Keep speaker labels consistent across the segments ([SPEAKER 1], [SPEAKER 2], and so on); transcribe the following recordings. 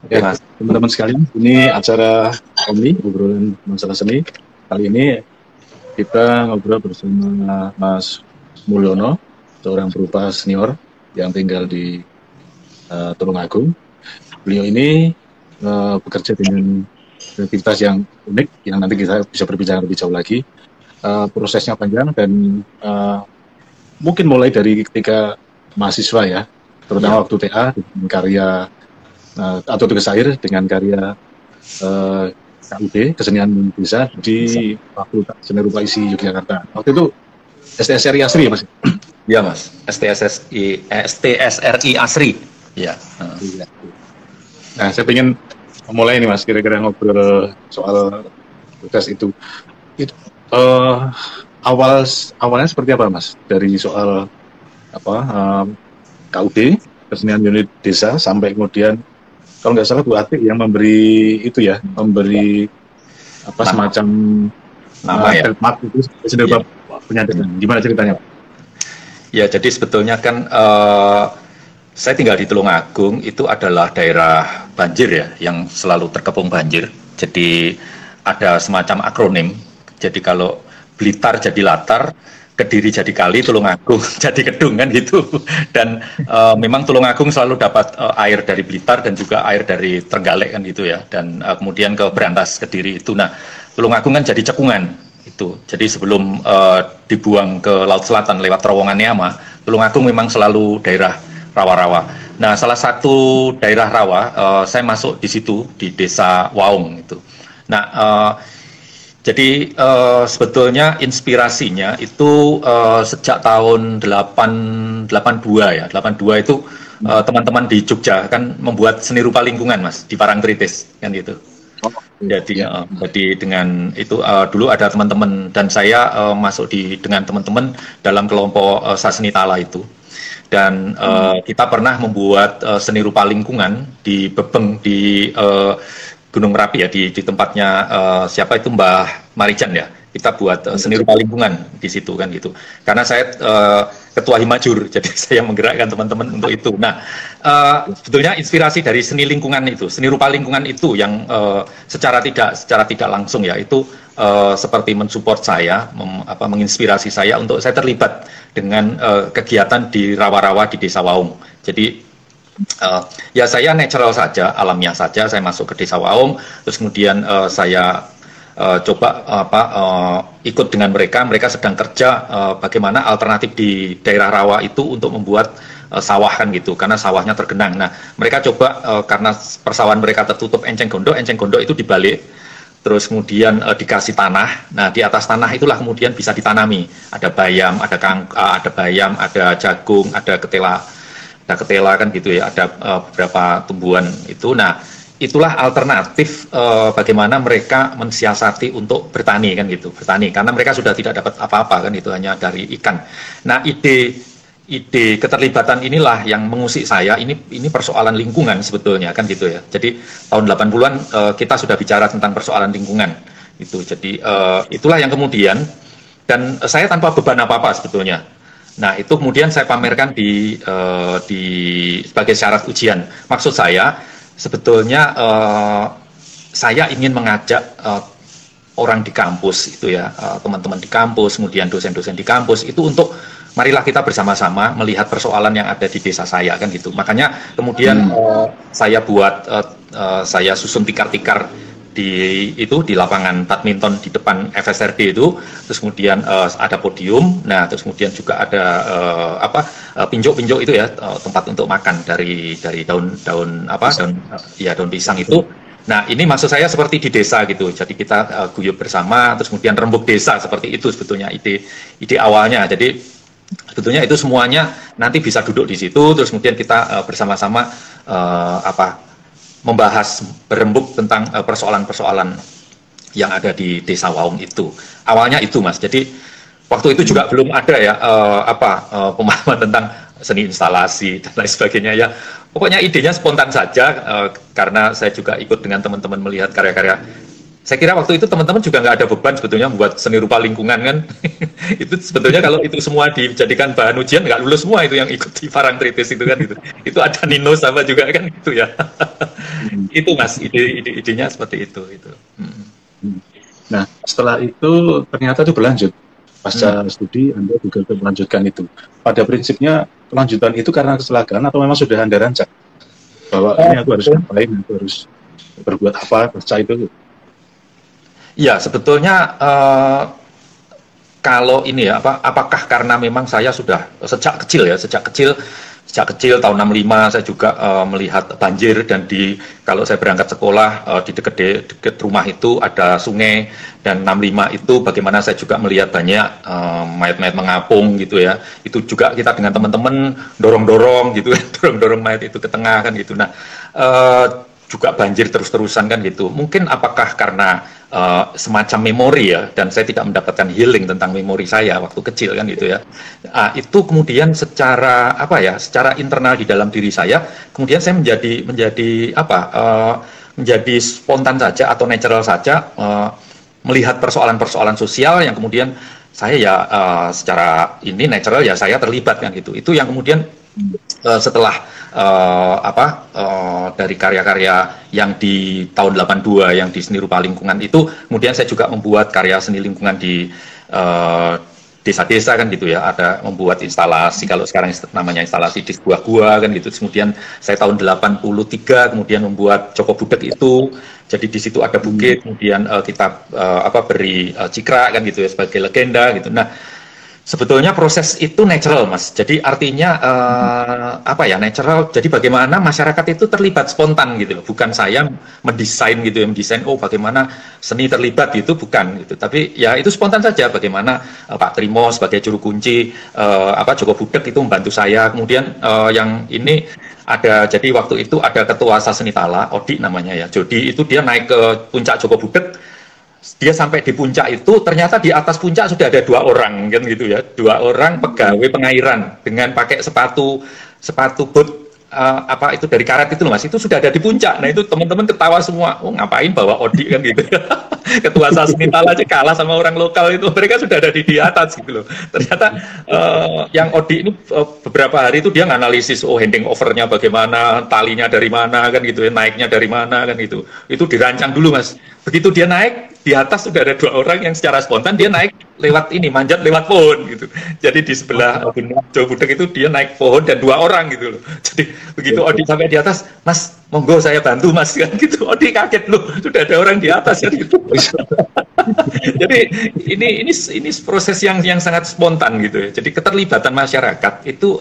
[SPEAKER 1] Ya,
[SPEAKER 2] Mas.
[SPEAKER 1] teman-teman sekalian, ini acara Omni, obrolan masalah seni. Kali ini kita ngobrol bersama Mas Mulyono, seorang perupa senior yang tinggal di Tulungagung. Beliau ini bekerja dengan aktivitas yang unik, yang nanti kita bisa berbicara lebih jauh lagi. Prosesnya panjang dan mungkin mulai dari ketika mahasiswa ya, terutama waktu TA dengan karya atau tugas akhir dengan karya KUD, Kesenian Desa di Fakultas Seni Rupa ISI Yogyakarta. Waktu itu STSRI Asri ya Mas?
[SPEAKER 2] Iya Mas, STSRI Asri. Ya.
[SPEAKER 1] Nah, saya ingin memulai ini Mas, kira-kira ngobrol soal tugas itu. Awalnya seperti apa Mas? Dari soal KUD, Kesenian Unit Desa, sampai kemudian kalau nggak salah Bu Ati yang memberi itu ya, memberi semacam
[SPEAKER 2] nama ya.
[SPEAKER 1] Mark itu sudah penyataan. Gimana ceritanya Pak?
[SPEAKER 2] Ya, jadi sebetulnya kan saya tinggal di Tulungagung, itu adalah daerah banjir ya, yang selalu terkepung banjir. Jadi ada semacam akronim. Jadi kalau Blitar jadi latar, Kediri jadi kali, Tulungagung jadi kedung kan gitu. Dan memang Tulungagung selalu dapat air dari Blitar dan juga air dari Trenggalek kan gitu ya. Dan kemudian ke Berantas, Kediri itu. Nah, Tulungagung kan jadi cekungan itu. Jadi sebelum dibuang ke Laut Selatan lewat terowongan Niama, Tulungagung memang selalu daerah rawa-rawa. Nah, salah satu daerah rawa saya masuk di situ di Desa Waung itu. Nah, jadi sebetulnya inspirasinya itu sejak tahun 82 ya. 82 itu teman-teman di Jogja kan membuat seni rupa lingkungan Mas di Parangtritis kan gitu. Jadi dengan itu dulu ada teman-teman dan saya masuk dengan teman-teman dalam kelompok Sasni Tala itu. Dan kita pernah membuat seni rupa lingkungan di Bebeng di Gunung Merapi ya, di tempatnya siapa itu Mbah Marijan ya. Kita buat seni rupa lingkungan di situ kan gitu. Karena saya ketua Himajur, jadi saya menggerakkan teman-teman untuk itu. Nah, sebetulnya inspirasi dari seni lingkungan itu, seni rupa lingkungan itu yang secara tidak langsung ya, itu seperti mensupport saya, menginspirasi saya untuk saya terlibat dengan kegiatan di rawa-rawa di Desa Waung. Jadi ya saya natural saja, alamiah saja, saya masuk ke Desa Waung, terus kemudian saya coba ikut dengan mereka sedang kerja bagaimana alternatif di daerah rawa itu untuk membuat sawah kan gitu, karena sawahnya tergenang. Nah, mereka coba karena persawahan mereka tertutup enceng gondok itu dibalik, terus kemudian dikasih tanah. Nah, di atas tanah itulah kemudian bisa ditanami, ada bayam, ada bayam, ada jagung, ada ketela kan gitu ya, ada beberapa tumbuhan itu. Nah, itulah alternatif bagaimana mereka mensiasati untuk bertani kan gitu, bertani karena mereka sudah tidak dapat apa-apa kan itu, hanya dari ikan. Nah, ide keterlibatan inilah yang mengusik saya, ini persoalan lingkungan sebetulnya kan gitu ya. Jadi tahun 80-an kita sudah bicara tentang persoalan lingkungan itu. Jadi itulah yang kemudian, dan saya tanpa beban apa-apa sebetulnya. Nah, itu kemudian saya pamerkan sebagai syarat ujian. Maksud saya, sebetulnya saya ingin mengajak orang di kampus itu ya, teman-teman di kampus, kemudian dosen-dosen di kampus itu untuk marilah kita bersama-sama melihat persoalan yang ada di desa saya kan gitu. Makanya kemudian saya susun tikar-tikar di lapangan badminton di depan FSRD itu, terus kemudian ada podium, nah terus kemudian juga ada pinjok-pinjok itu ya, tempat untuk makan dari daun pisang itu. Nah, ini maksud saya seperti di desa gitu, jadi kita guyup bersama, terus kemudian rembuk desa, seperti itu sebetulnya ide awalnya. Jadi sebetulnya itu semuanya nanti bisa duduk di situ, terus kemudian kita bersama-sama membahas, berembuk tentang persoalan-persoalan yang ada di Desa Waung itu. Awalnya itu Mas. Jadi waktu itu juga belum ada ya pemahaman tentang seni instalasi dan lain sebagainya ya. Pokoknya idenya spontan saja karena saya juga ikut dengan teman-teman melihat karya-karya Saya kira waktu itu teman-teman juga nggak ada beban sebetulnya buat seni rupa lingkungan kan. Itu sebetulnya kalau itu semua dijadikan bahan ujian nggak lulus semua itu yang ikut di Parangtritis itu kan gitu. Itu ada Nino sama juga kan gitu ya. Itu Mas, idenya seperti itu.
[SPEAKER 1] Nah, setelah itu ternyata itu berlanjut. Pasca studi Anda juga melanjutkan itu. Pada prinsipnya kelanjutan itu karena kecelakaan atau memang sudah Anda rancang? Bahwa ini aku harus ngapain, aku harus berbuat apa, pasca itu?
[SPEAKER 2] Ya, sebetulnya kalau ini ya, apakah karena memang saya sudah sejak kecil tahun 65 saya juga melihat banjir, dan kalau saya berangkat sekolah di dekat rumah itu ada sungai, dan 65 itu bagaimana saya juga melihat banyak mayat-mayat mengapung gitu ya. Itu juga kita dengan teman-teman dorong-dorong gitu kan, dorong-dorong mayat itu ke tengah kan gitu. Nah, juga banjir terus-terusan kan gitu. Mungkin apakah karena semacam memori ya, dan saya tidak mendapatkan healing tentang memori saya waktu kecil kan gitu ya. Itu kemudian secara secara internal di dalam diri saya, kemudian saya menjadi spontan saja atau natural saja melihat persoalan-persoalan sosial yang kemudian saya ya secara ini natural ya saya terlibat kan gitu. Itu yang kemudian setelah dari karya-karya yang di tahun 82 yang di seni rupa lingkungan itu, kemudian saya juga membuat karya seni lingkungan di desa-desa kan gitu ya, ada membuat instalasi, kalau sekarang namanya instalasi di sebuah gua kan gitu. Kemudian saya tahun 83 kemudian membuat Joko Budek itu, jadi di situ ada bukit, kemudian kita beri cikra kan gitu ya sebagai legenda gitu. Nah, sebetulnya proses itu natural, Mas. Jadi artinya natural. Jadi bagaimana masyarakat itu terlibat spontan gitu, bukan saya mendesain gitu ya, mendesain bagaimana seni terlibat gitu, bukan gitu. Tapi ya itu spontan saja. Bagaimana Pak Trimo sebagai juru kunci, Joko Budek itu membantu saya. Kemudian yang ini ada, jadi waktu itu ada ketua Saseni Tala, Odi namanya ya, Jody, itu dia naik ke puncak Joko Budek. Dia sampai di puncak itu, ternyata di atas puncak sudah ada 2 orang kan gitu ya, 2 orang pegawai pengairan dengan pakai sepatu boot itu dari karet itu loh Mas, itu sudah ada di puncak. Nah itu teman-teman ketawa semua, ngapain bawa Odi kan gitu. Ketua Saseni Tala aja kalah sama orang lokal itu, mereka sudah ada di atas gitu loh. Ternyata yang Odi ini beberapa hari itu dia nganalisis handing overnya bagaimana, talinya dari mana kan gitu ya, naiknya dari mana kan gitu. Itu dirancang dulu Mas. Begitu dia naik, di atas sudah ada 2 orang yang secara spontan dia naik lewat ini, manjat lewat pohon gitu. Jadi di sebelah Joko Budek itu dia naik pohon dan 2 orang gitu loh. Jadi begitu Odi sampai di atas, Mas, monggo saya bantu Mas kan gitu. Odi kaget loh, sudah ada orang di atas kan gitu. Jadi ini proses yang sangat spontan gitu ya. Jadi keterlibatan masyarakat itu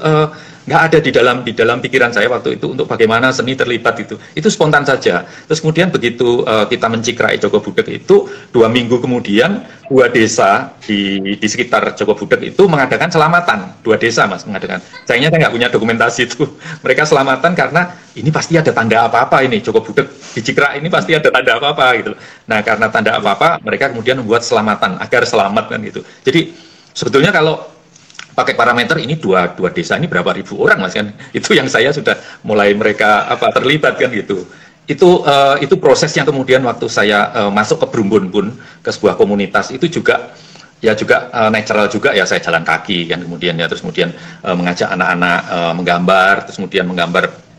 [SPEAKER 2] nggak ada di dalam pikiran saya waktu itu untuk bagaimana seni terlibat itu spontan saja. Terus kemudian begitu kita mencikrai Joko Budek itu, 2 minggu kemudian 2 desa di sekitar Joko Budek itu mengadakan selamatan. 2 desa Mas mengadakan. Sayangnya saya nggak punya dokumentasi itu. Mereka selamatan karena ini pasti ada tanda apa-apa ini, Joko Budek di Cikra ini pasti ada tanda apa-apa gitu. Nah karena tanda apa-apa mereka kemudian membuat selamatan agar selamat kan gitu. Jadi sebetulnya kalau pakai parameter ini dua desa ini berapa ribu orang Mas kan, itu yang saya sudah mulai mereka terlibat kan gitu. Itu proses yang kemudian waktu saya masuk ke Brumbun pun, ke sebuah komunitas itu juga natural juga ya, saya jalan kaki kan kemudian ya, terus kemudian mengajak anak-anak menggambar, terus kemudian menggambar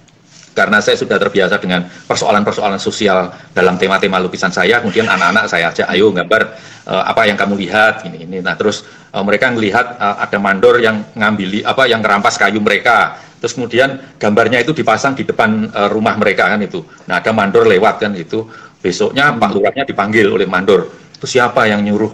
[SPEAKER 2] karena saya sudah terbiasa dengan persoalan-persoalan sosial dalam tema-tema lukisan saya. Kemudian anak-anak saya ajak, ayo gambar apa yang kamu lihat ini. Nah terus mereka melihat ada mandor yang yang ngerampas kayu mereka. Terus kemudian gambarnya itu dipasang di depan rumah mereka kan itu. Nah ada mandor lewat kan itu. Besoknya Pak Lurahnya dipanggil oleh mandor. Itu siapa yang nyuruh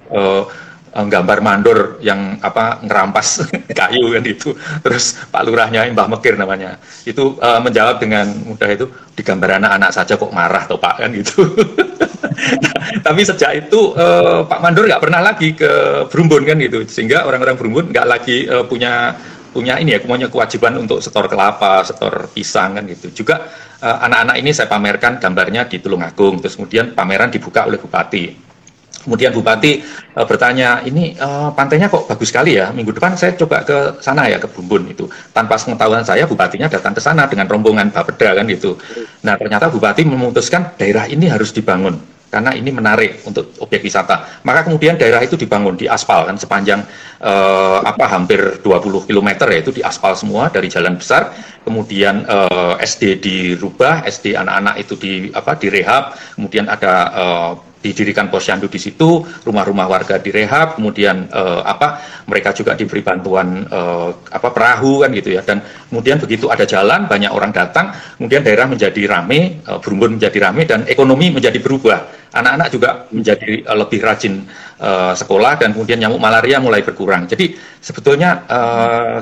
[SPEAKER 2] gambar mandor yang ngerampas kayu kan itu. Terus Pak Lurahnya Mbah Mekir namanya itu menjawab dengan mudah, itu digambar anak-anak saja kok marah toh Pak kan gitu. Tapi sejak itu Pak Mandor nggak pernah lagi ke Brumbun kan gitu, sehingga orang-orang Brumbun nggak lagi punya kewajiban untuk setor kelapa, setor pisang kan gitu. Juga anak-anak ini saya pamerkan gambarnya di Tulungagung, terus kemudian pameran dibuka oleh Bupati. Kemudian Bupati bertanya, ini pantainya kok bagus sekali ya, minggu depan saya coba ke sana ya, ke Brumbun itu. Tanpa pengetahuan saya, Bupatinya datang ke sana dengan rombongan Bapeda kan gitu. Nah ternyata Bupati memutuskan daerah ini harus dibangun. karena ini menarik untuk objek wisata. Maka kemudian daerah itu dibangun di aspal kan sepanjang hampir 20 km ya, itu di aspal semua dari jalan besar. Kemudian SD dirubah, SD anak-anak itu direhab, kemudian ada didirikan posyandu di situ, rumah-rumah warga direhab, kemudian mereka juga diberi bantuan perahu kan gitu ya, dan kemudian begitu ada jalan banyak orang datang, kemudian daerah menjadi ramai, Brumbun menjadi ramai dan ekonomi menjadi berubah. Anak-anak juga menjadi lebih rajin sekolah dan kemudian nyamuk malaria mulai berkurang. Jadi sebetulnya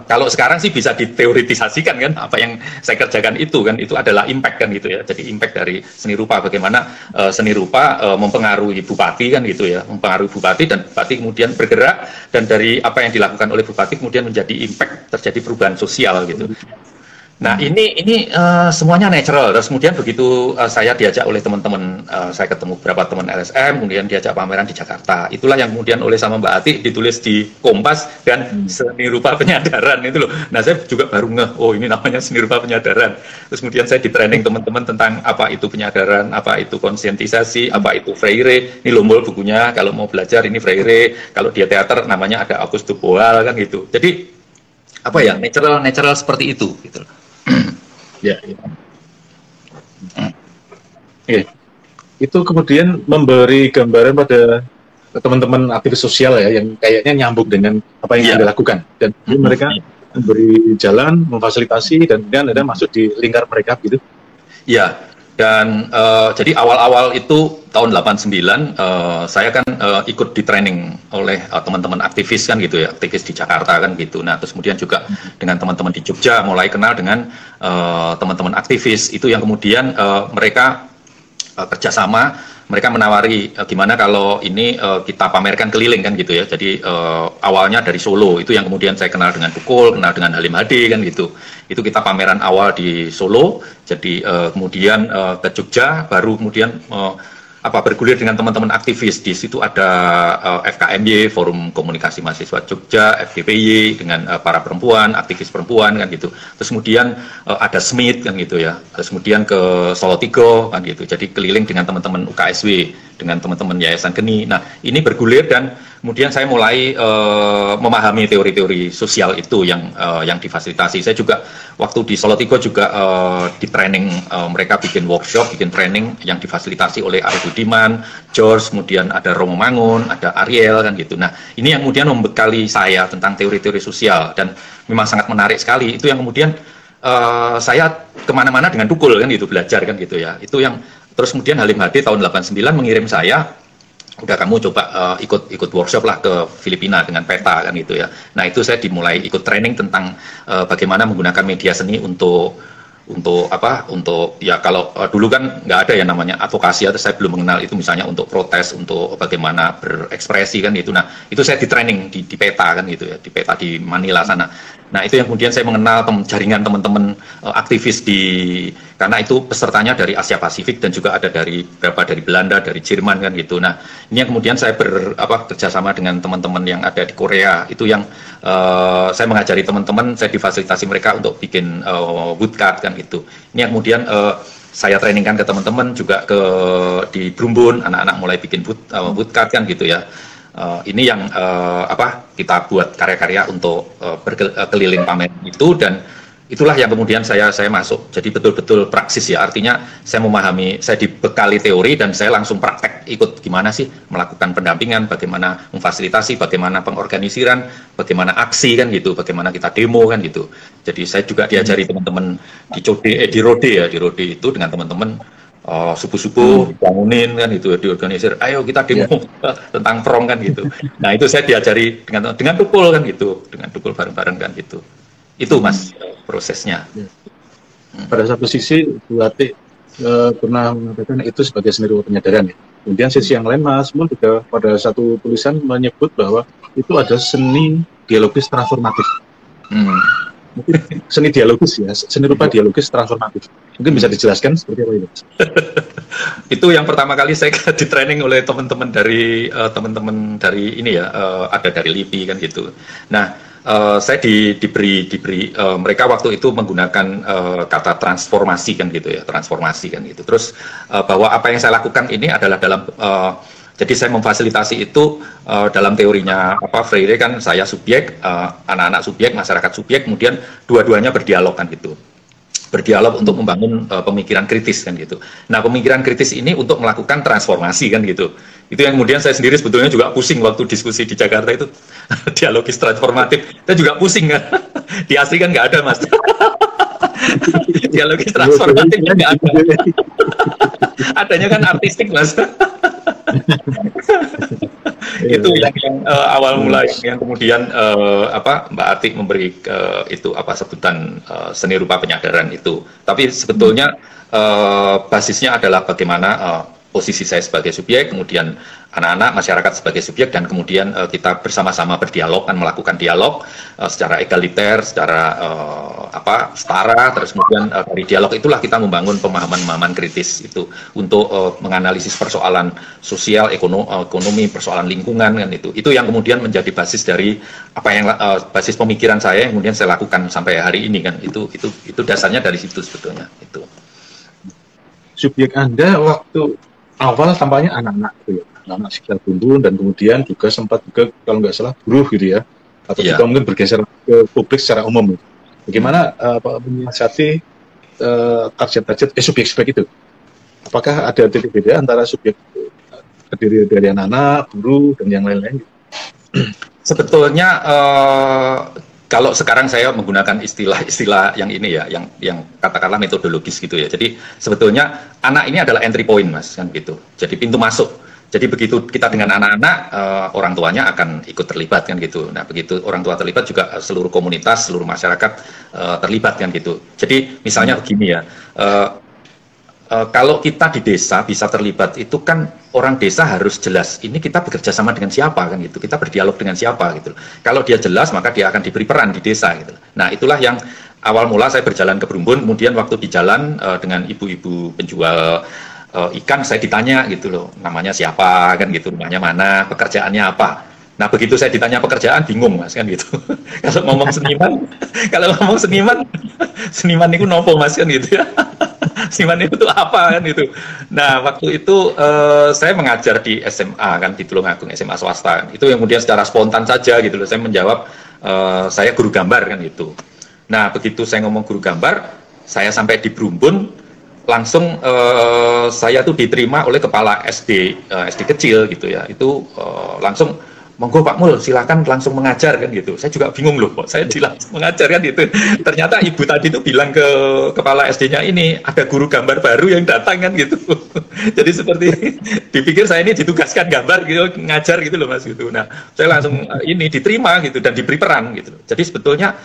[SPEAKER 2] kalau sekarang sih bisa diteoretisasikan kan apa yang saya kerjakan itu adalah impact kan gitu ya. Jadi impact dari seni rupa, bagaimana seni rupa mempengaruhi bupati kan gitu ya, mempengaruhi bupati dan bupati kemudian bergerak dan dari apa yang dilakukan oleh bupati kemudian menjadi impact, terjadi perubahan sosial gitu. Nah ini semuanya natural. Terus kemudian begitu saya diajak oleh teman-teman, saya ketemu beberapa teman LSM, kemudian diajak pameran di Jakarta. Itulah yang kemudian oleh sama Mbak Ati ditulis di Kompas dan seni rupa penyadaran itu loh. Nah saya juga baru ngeh, oh ini namanya seni rupa penyadaran. Terus kemudian saya di training teman-teman tentang apa itu penyadaran, apa itu konsientisasi, apa itu Freire. Ini Lombol bukunya, kalau mau belajar ini Freire. Kalau dia teater namanya ada Auguste Boal kan gitu. Jadi apa ya, natural seperti itu gitu.
[SPEAKER 1] Ya. Oke. Itu kemudian memberi gambaran pada teman-teman aktivis sosial ya, yang kayaknya nyambung dengan apa yang Anda lakukan. Dan mereka memberi jalan, memfasilitasi, dan kemudian Anda masuk di lingkar mereka gitu.
[SPEAKER 2] Ya, dan jadi awal-awal itu tahun 89 saya kan ikut di training oleh teman-teman aktivis kan gitu ya, aktivis di Jakarta kan gitu. Nah terus kemudian juga dengan teman-teman di Jogja mulai kenal dengan teman-teman aktivis itu yang kemudian mereka kerjasama, mereka menawari gimana kalau ini kita pamerkan keliling kan gitu ya. Jadi awalnya dari Solo, itu yang kemudian saya kenal dengan Tukul, kenal dengan Halim Hadi kan gitu. Itu kita pameran awal di Solo, jadi kemudian ke Jogja, baru kemudian bergulir dengan teman-teman aktivis. Di situ ada FKMY, Forum Komunikasi Mahasiswa Jogja, FDPY dengan para perempuan, aktivis perempuan kan gitu. Terus kemudian ada SMIT kan gitu ya. Terus kemudian ke Solo Tigo kan gitu. Jadi keliling dengan teman-teman UKSW, dengan teman-teman Yayasan Geni. Nah, ini bergulir dan kemudian saya mulai memahami teori-teori sosial itu yang difasilitasi. Saya juga waktu di Solo Tigo juga di training, mereka bikin workshop, bikin training yang difasilitasi oleh Arif Budiman, George, kemudian ada Romo Mangun, ada Ariel kan gitu. Nah, ini yang kemudian membekali saya tentang teori-teori sosial dan memang sangat menarik sekali. Itu yang kemudian saya kemana-mana dengan Tukul kan gitu, belajar kan gitu ya. Itu yang terus kemudian Halim Hadi tahun 89 mengirim saya, udah kamu coba ikut workshop lah ke Filipina dengan peta kan gitu ya. Nah itu saya dimulai ikut training tentang bagaimana menggunakan media seni untuk ya kalau dulu kan nggak ada yang namanya advokasi, atau saya belum mengenal itu, misalnya untuk protes, untuk bagaimana berekspresi kan gitu. Nah itu saya di training di peta kan gitu ya, di peta di Manila sana. Nah itu yang kemudian saya mengenal jaringan teman-teman aktivis karena itu pesertanya dari Asia Pasifik dan juga ada dari Belanda, dari Jerman kan gitu. Nah ini yang kemudian saya kerjasama dengan teman-teman yang ada di Korea, itu yang saya mengajari teman-teman, saya difasilitasi mereka untuk bikin woodcut kan gitu. Ini yang kemudian saya trainingkan ke teman-teman juga di Brumbun, anak-anak mulai bikin woodcut kan gitu ya. Ini yang kita buat karya-karya untuk berkeliling pameran itu, dan itulah yang kemudian saya masuk. Jadi betul-betul praksis ya, artinya saya memahami, saya dibekali teori dan saya langsung praktek, ikut gimana sih melakukan pendampingan, bagaimana memfasilitasi, bagaimana pengorganisiran, bagaimana aksi kan gitu, bagaimana kita demo kan gitu. Jadi saya juga diajari teman-teman di Rode itu dengan teman-teman subuh-subuh bangunin kan gitu, diorganisir, ayo kita demo tentang prong kan gitu. Nah itu saya diajari dengan Tukul kan gitu, dengan Tukul bareng-bareng kan gitu. Itu Mas prosesnya.
[SPEAKER 1] Pada satu sisi Bu Ati pernah mengatakan itu sebagai seni rupa penyadaran ya. Kemudian sisi yang lain Mas Mun juga pada satu tulisan menyebut bahwa itu ada seni dialogis transformatif. Mungkin seni dialogis ya, seni rupa dialogis transformatif. Mungkin bisa dijelaskan seperti apa itu?
[SPEAKER 2] Itu yang pertama kali saya di training oleh teman-teman dari ini ya, ada dari LIPI kan gitu. Nah saya diberi mereka waktu itu menggunakan kata transformasi kan gitu ya, transformasi kan gitu. Terus bahwa apa yang saya lakukan ini adalah dalam jadi saya memfasilitasi itu dalam teorinya Freire kan, saya subjek, anak-anak subjek, masyarakat subjek, kemudian dua-duanya berdialog kan gitu. Berdialog untuk membangun pemikiran kritis kan gitu. Nah, pemikiran kritis ini untuk melakukan transformasi kan gitu. Itu yang kemudian saya sendiri sebetulnya juga pusing waktu diskusi di Jakarta itu dialogis transformatif. Saya juga pusing kan. Di asli kan nggak ada, Mas. Dialogis transformatif nggak ada. Adanya kan artistik, Mas. Itu yang awal mula yang kemudian Mbak Atik memberi itu sebutan seni rupa penyadaran itu. Tapi sebetulnya basisnya adalah bagaimana posisi saya sebagai subjek, kemudian anak-anak masyarakat sebagai subjek, dan kemudian kita bersama-sama berdialog, kan melakukan dialog secara egaliter, secara setara, terus kemudian dari dialog itulah kita membangun pemahaman-pemahaman kritis itu untuk menganalisis persoalan sosial, ekonomi, persoalan lingkungan kan itu yang kemudian menjadi basis dari apa yang basis pemikiran saya yang kemudian saya lakukan sampai hari ini kan itu dasarnya dari situ sebetulnya itu.
[SPEAKER 1] Subjek Anda waktu awal tampaknya anak-anak gitu ya, anak-anak sekitar Bumbun, dan kemudian juga sempat juga kalau nggak salah buruh gitu ya, atau juga mungkin bergeser ke publik secara umum. Bagaimana menyiasati target-target subjek-subjek itu? Apakah ada titik beda antara subjek terdiri dari anak-anak, buruh, dan yang lain-lain?
[SPEAKER 2] Sebetulnya kalau sekarang saya menggunakan istilah-istilah yang ini ya, yang katakanlah metodologis gitu ya. Jadi sebetulnya anak ini adalah entry point, Mas, kan gitu. Jadi pintu masuk. Jadi begitu kita dengan anak-anak, orang tuanya akan ikut terlibat kan gitu. Nah, begitu orang tua terlibat juga seluruh komunitas, seluruh masyarakat terlibat kan gitu. Jadi misalnya begini ya. Kalau kita di desa bisa terlibat, itu kan orang desa harus jelas ini kita bekerja sama dengan siapa kan gitu, kita berdialog dengan siapa gitu. Kalau dia jelas maka dia akan diberi peran di desa gitu. Nah, itulah yang awal mula saya berjalan ke Brumbun, kemudian waktu di jalan dengan ibu-ibu penjual ikan, saya ditanya gitu loh, namanya siapa kan gitu, rumahnya mana, pekerjaannya apa. Nah, begitu saya ditanya pekerjaan, bingung, Mas, kan gitu. Kalau ngomong seniman itu nopo, Mas, kan gitu ya. Seniman itu apa kan itu. Nah, waktu itu saya mengajar di SMA kan, di Tulungagung, SMA swasta kan. Itu yang kemudian secara spontan saja gitu loh, saya menjawab saya guru gambar kan gitu. Nah, begitu saya ngomong guru gambar, saya sampai di Brumbun, langsung saya tuh diterima oleh kepala SD kecil gitu ya. Itu langsung, monggo Pak Mul, silakan langsung mengajar kan gitu. Saya juga bingung loh, kok saya langsung mengajar kan gitu. Ternyata ibu tadi itu bilang ke kepala SD-nya ini, ada guru gambar baru yang datang kan gitu. Jadi seperti dipikir saya ini ditugaskan gambar gitu, ngajar gitu loh, Mas gitu. Nah, saya langsung ini diterima gitu dan diberi peran gitu. Jadi sebetulnya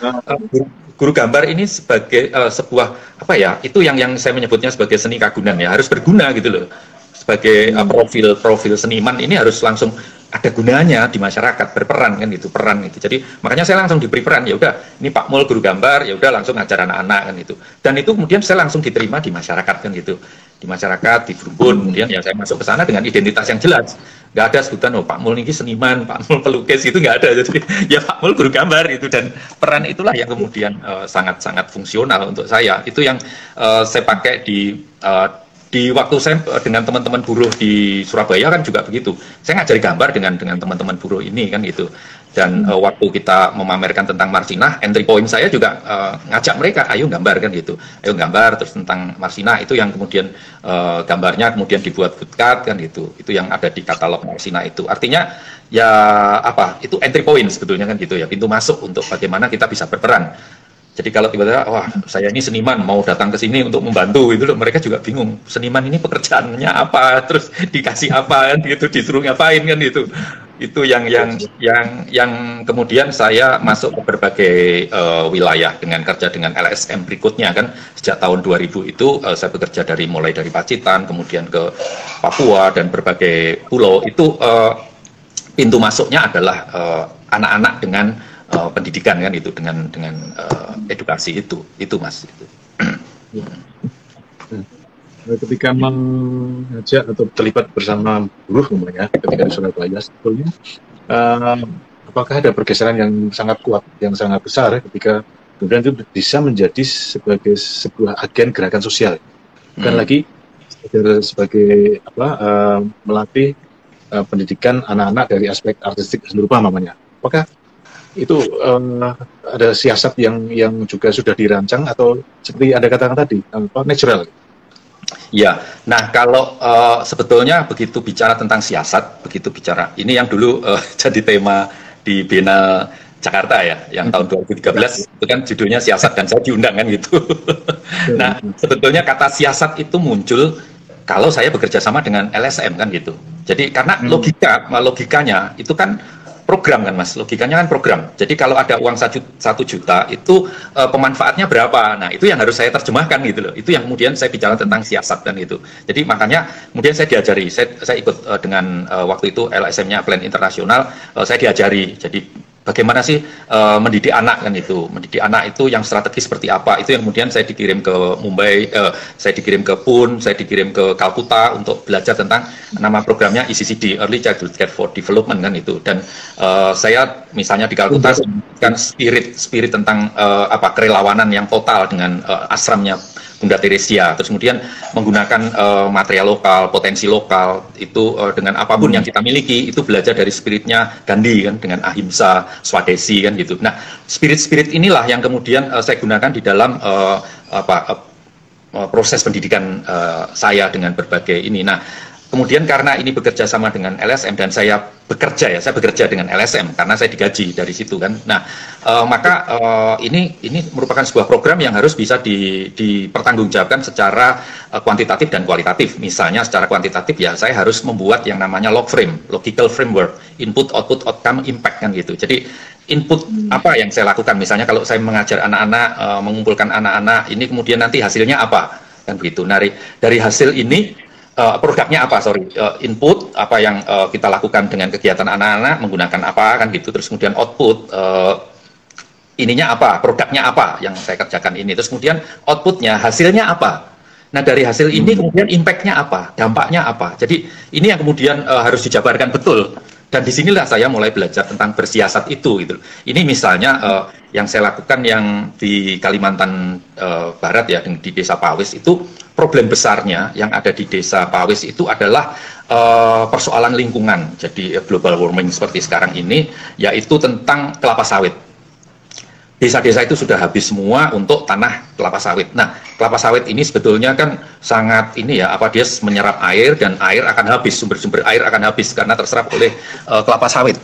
[SPEAKER 2] guru gambar ini sebagai sebuah itu yang saya menyebutnya sebagai seni kagunan ya, harus berguna gitu loh. Sebagai profil seniman ini harus langsung ada gunanya di masyarakat, berperan kan gitu, peran gitu. Jadi makanya saya langsung diberi peran, ya udah ini Pak Mul guru gambar, ya udah langsung ngajar anak-anak kan gitu. Dan itu kemudian saya langsung diterima di masyarakat kan gitu. Di masyarakat, di Brumbun, kemudian ya saya masuk ke sana dengan identitas yang jelas. Nggak ada sebutan, oh Pak Mul ini seniman, Pak Mul pelukis, itu nggak ada. Jadi ya Pak Mul guru gambar itu, dan peran itulah yang kemudian sangat-sangat fungsional untuk saya. Itu yang saya pakai di waktu saya dengan teman-teman buruh di Surabaya kan juga begitu. Saya ngajari gambar dengan teman-teman buruh ini kan gitu. Dan waktu kita memamerkan tentang Marsinah, entry point saya juga ngajak mereka, ayo gambar kan gitu. Ayo gambar terus tentang Marsinah, itu yang kemudian gambarnya kemudian dibuat footcard kan gitu. Itu yang ada di katalog Marsinah itu. Artinya ya itu entry point sebetulnya kan gitu ya, pintu masuk untuk bagaimana kita bisa berperan. Jadi kalau tiba-tiba, wah saya ini seniman mau datang ke sini untuk membantu, itu loh, mereka juga bingung. Seniman ini pekerjaannya apa, terus dikasih apa kan, gitu, disuruh ngapain kan itu. Itu yang kemudian saya masuk ke berbagai wilayah dengan kerja dengan LSM berikutnya kan. Sejak tahun 2000 itu saya bekerja mulai dari Pacitan, kemudian ke Papua dan berbagai pulau. Itu pintu masuknya adalah anak-anak dengan pendidikan kan itu, dengan edukasi itu Mas itu.
[SPEAKER 1] Ketika mengajak atau terlibat bersama buruh ketika di Surabaya, sebetulnya apakah ada pergeseran yang sangat kuat, yang sangat besar ketika kemudian itu bisa menjadi sebuah agen gerakan sosial, bukan lagi sebagai melatih pendidikan anak-anak dari aspek artistik seni rupa namanya. Apakah itu ada siasat yang juga sudah dirancang atau seperti Anda katakan tadi, natural?
[SPEAKER 2] Ya, nah kalau sebetulnya begitu bicara tentang siasat, begitu bicara, ini yang dulu jadi tema di Biennale Jakarta ya, yang tahun 2013 itu kan judulnya siasat dan saya diundang kan gitu. Nah, sebetulnya kata siasat itu muncul kalau saya bekerja sama dengan LSM kan gitu. Jadi karena logikanya itu kan program kan Mas, logikanya kan program. Jadi kalau ada uang 1 juta itu pemanfaatnya berapa? Nah itu yang harus saya terjemahkan gitu loh. Itu yang kemudian saya bicara tentang siasat dan itu. Jadi makanya kemudian saya diajari, saya ikut dengan waktu itu LSM-nya Plan Internasional, saya diajari. Jadi bagaimana sih mendidik anak kan itu, mendidik anak itu yang strategis seperti apa, itu yang kemudian saya dikirim ke Mumbai, saya dikirim ke Pune, saya dikirim ke Calcutta untuk belajar tentang nama programnya ECCD, Early Childhood Care for Development kan itu, dan saya misalnya di Calcutta kan spirit tentang kerelawanan yang total dengan asramnya Bunda Teresia, terus kemudian menggunakan material lokal, potensi lokal itu dengan apapun yang kita miliki, itu belajar dari spiritnya Gandhi kan, dengan ahimsa, swadesi kan gitu. Nah, spirit-spirit inilah yang kemudian saya gunakan di dalam proses pendidikan saya dengan berbagai ini. Nah, kemudian karena ini bekerja sama dengan LSM dan saya bekerja dengan LSM karena saya digaji dari situ kan. Nah, maka ini merupakan sebuah program yang harus bisa dipertanggungjawabkan secara kuantitatif dan kualitatif. Misalnya secara kuantitatif ya saya harus membuat yang namanya log frame, logical framework, input, output, outcome, impact kan gitu. Jadi input apa yang saya lakukan, misalnya kalau saya mengajar anak-anak, mengumpulkan anak-anak, ini kemudian nanti hasilnya apa kan begitu. Nah, dari hasil ini produknya apa, input apa yang kita lakukan dengan kegiatan anak-anak menggunakan apa kan gitu, terus kemudian output ininya apa, produknya apa yang saya kerjakan ini, terus kemudian outputnya, hasilnya apa. Nah dari hasil ini kemudian impactnya apa, dampaknya apa. Jadi ini yang kemudian harus dijabarkan betul. Dan disinilah saya mulai belajar tentang bersiasat itu gitu. Ini misalnya yang saya lakukan yang di Kalimantan Barat ya, di Desa Pawis itu, problem besarnya yang ada di Desa Pawis itu adalah persoalan lingkungan. Jadi global warming seperti sekarang ini, yaitu tentang kelapa sawit. Desa-desa itu sudah habis semua untuk tanah kelapa sawit. Nah, kelapa sawit ini sebetulnya kan sangat ini ya, dia menyerap air dan air akan habis, sumber-sumber air akan habis karena terserap oleh kelapa sawit.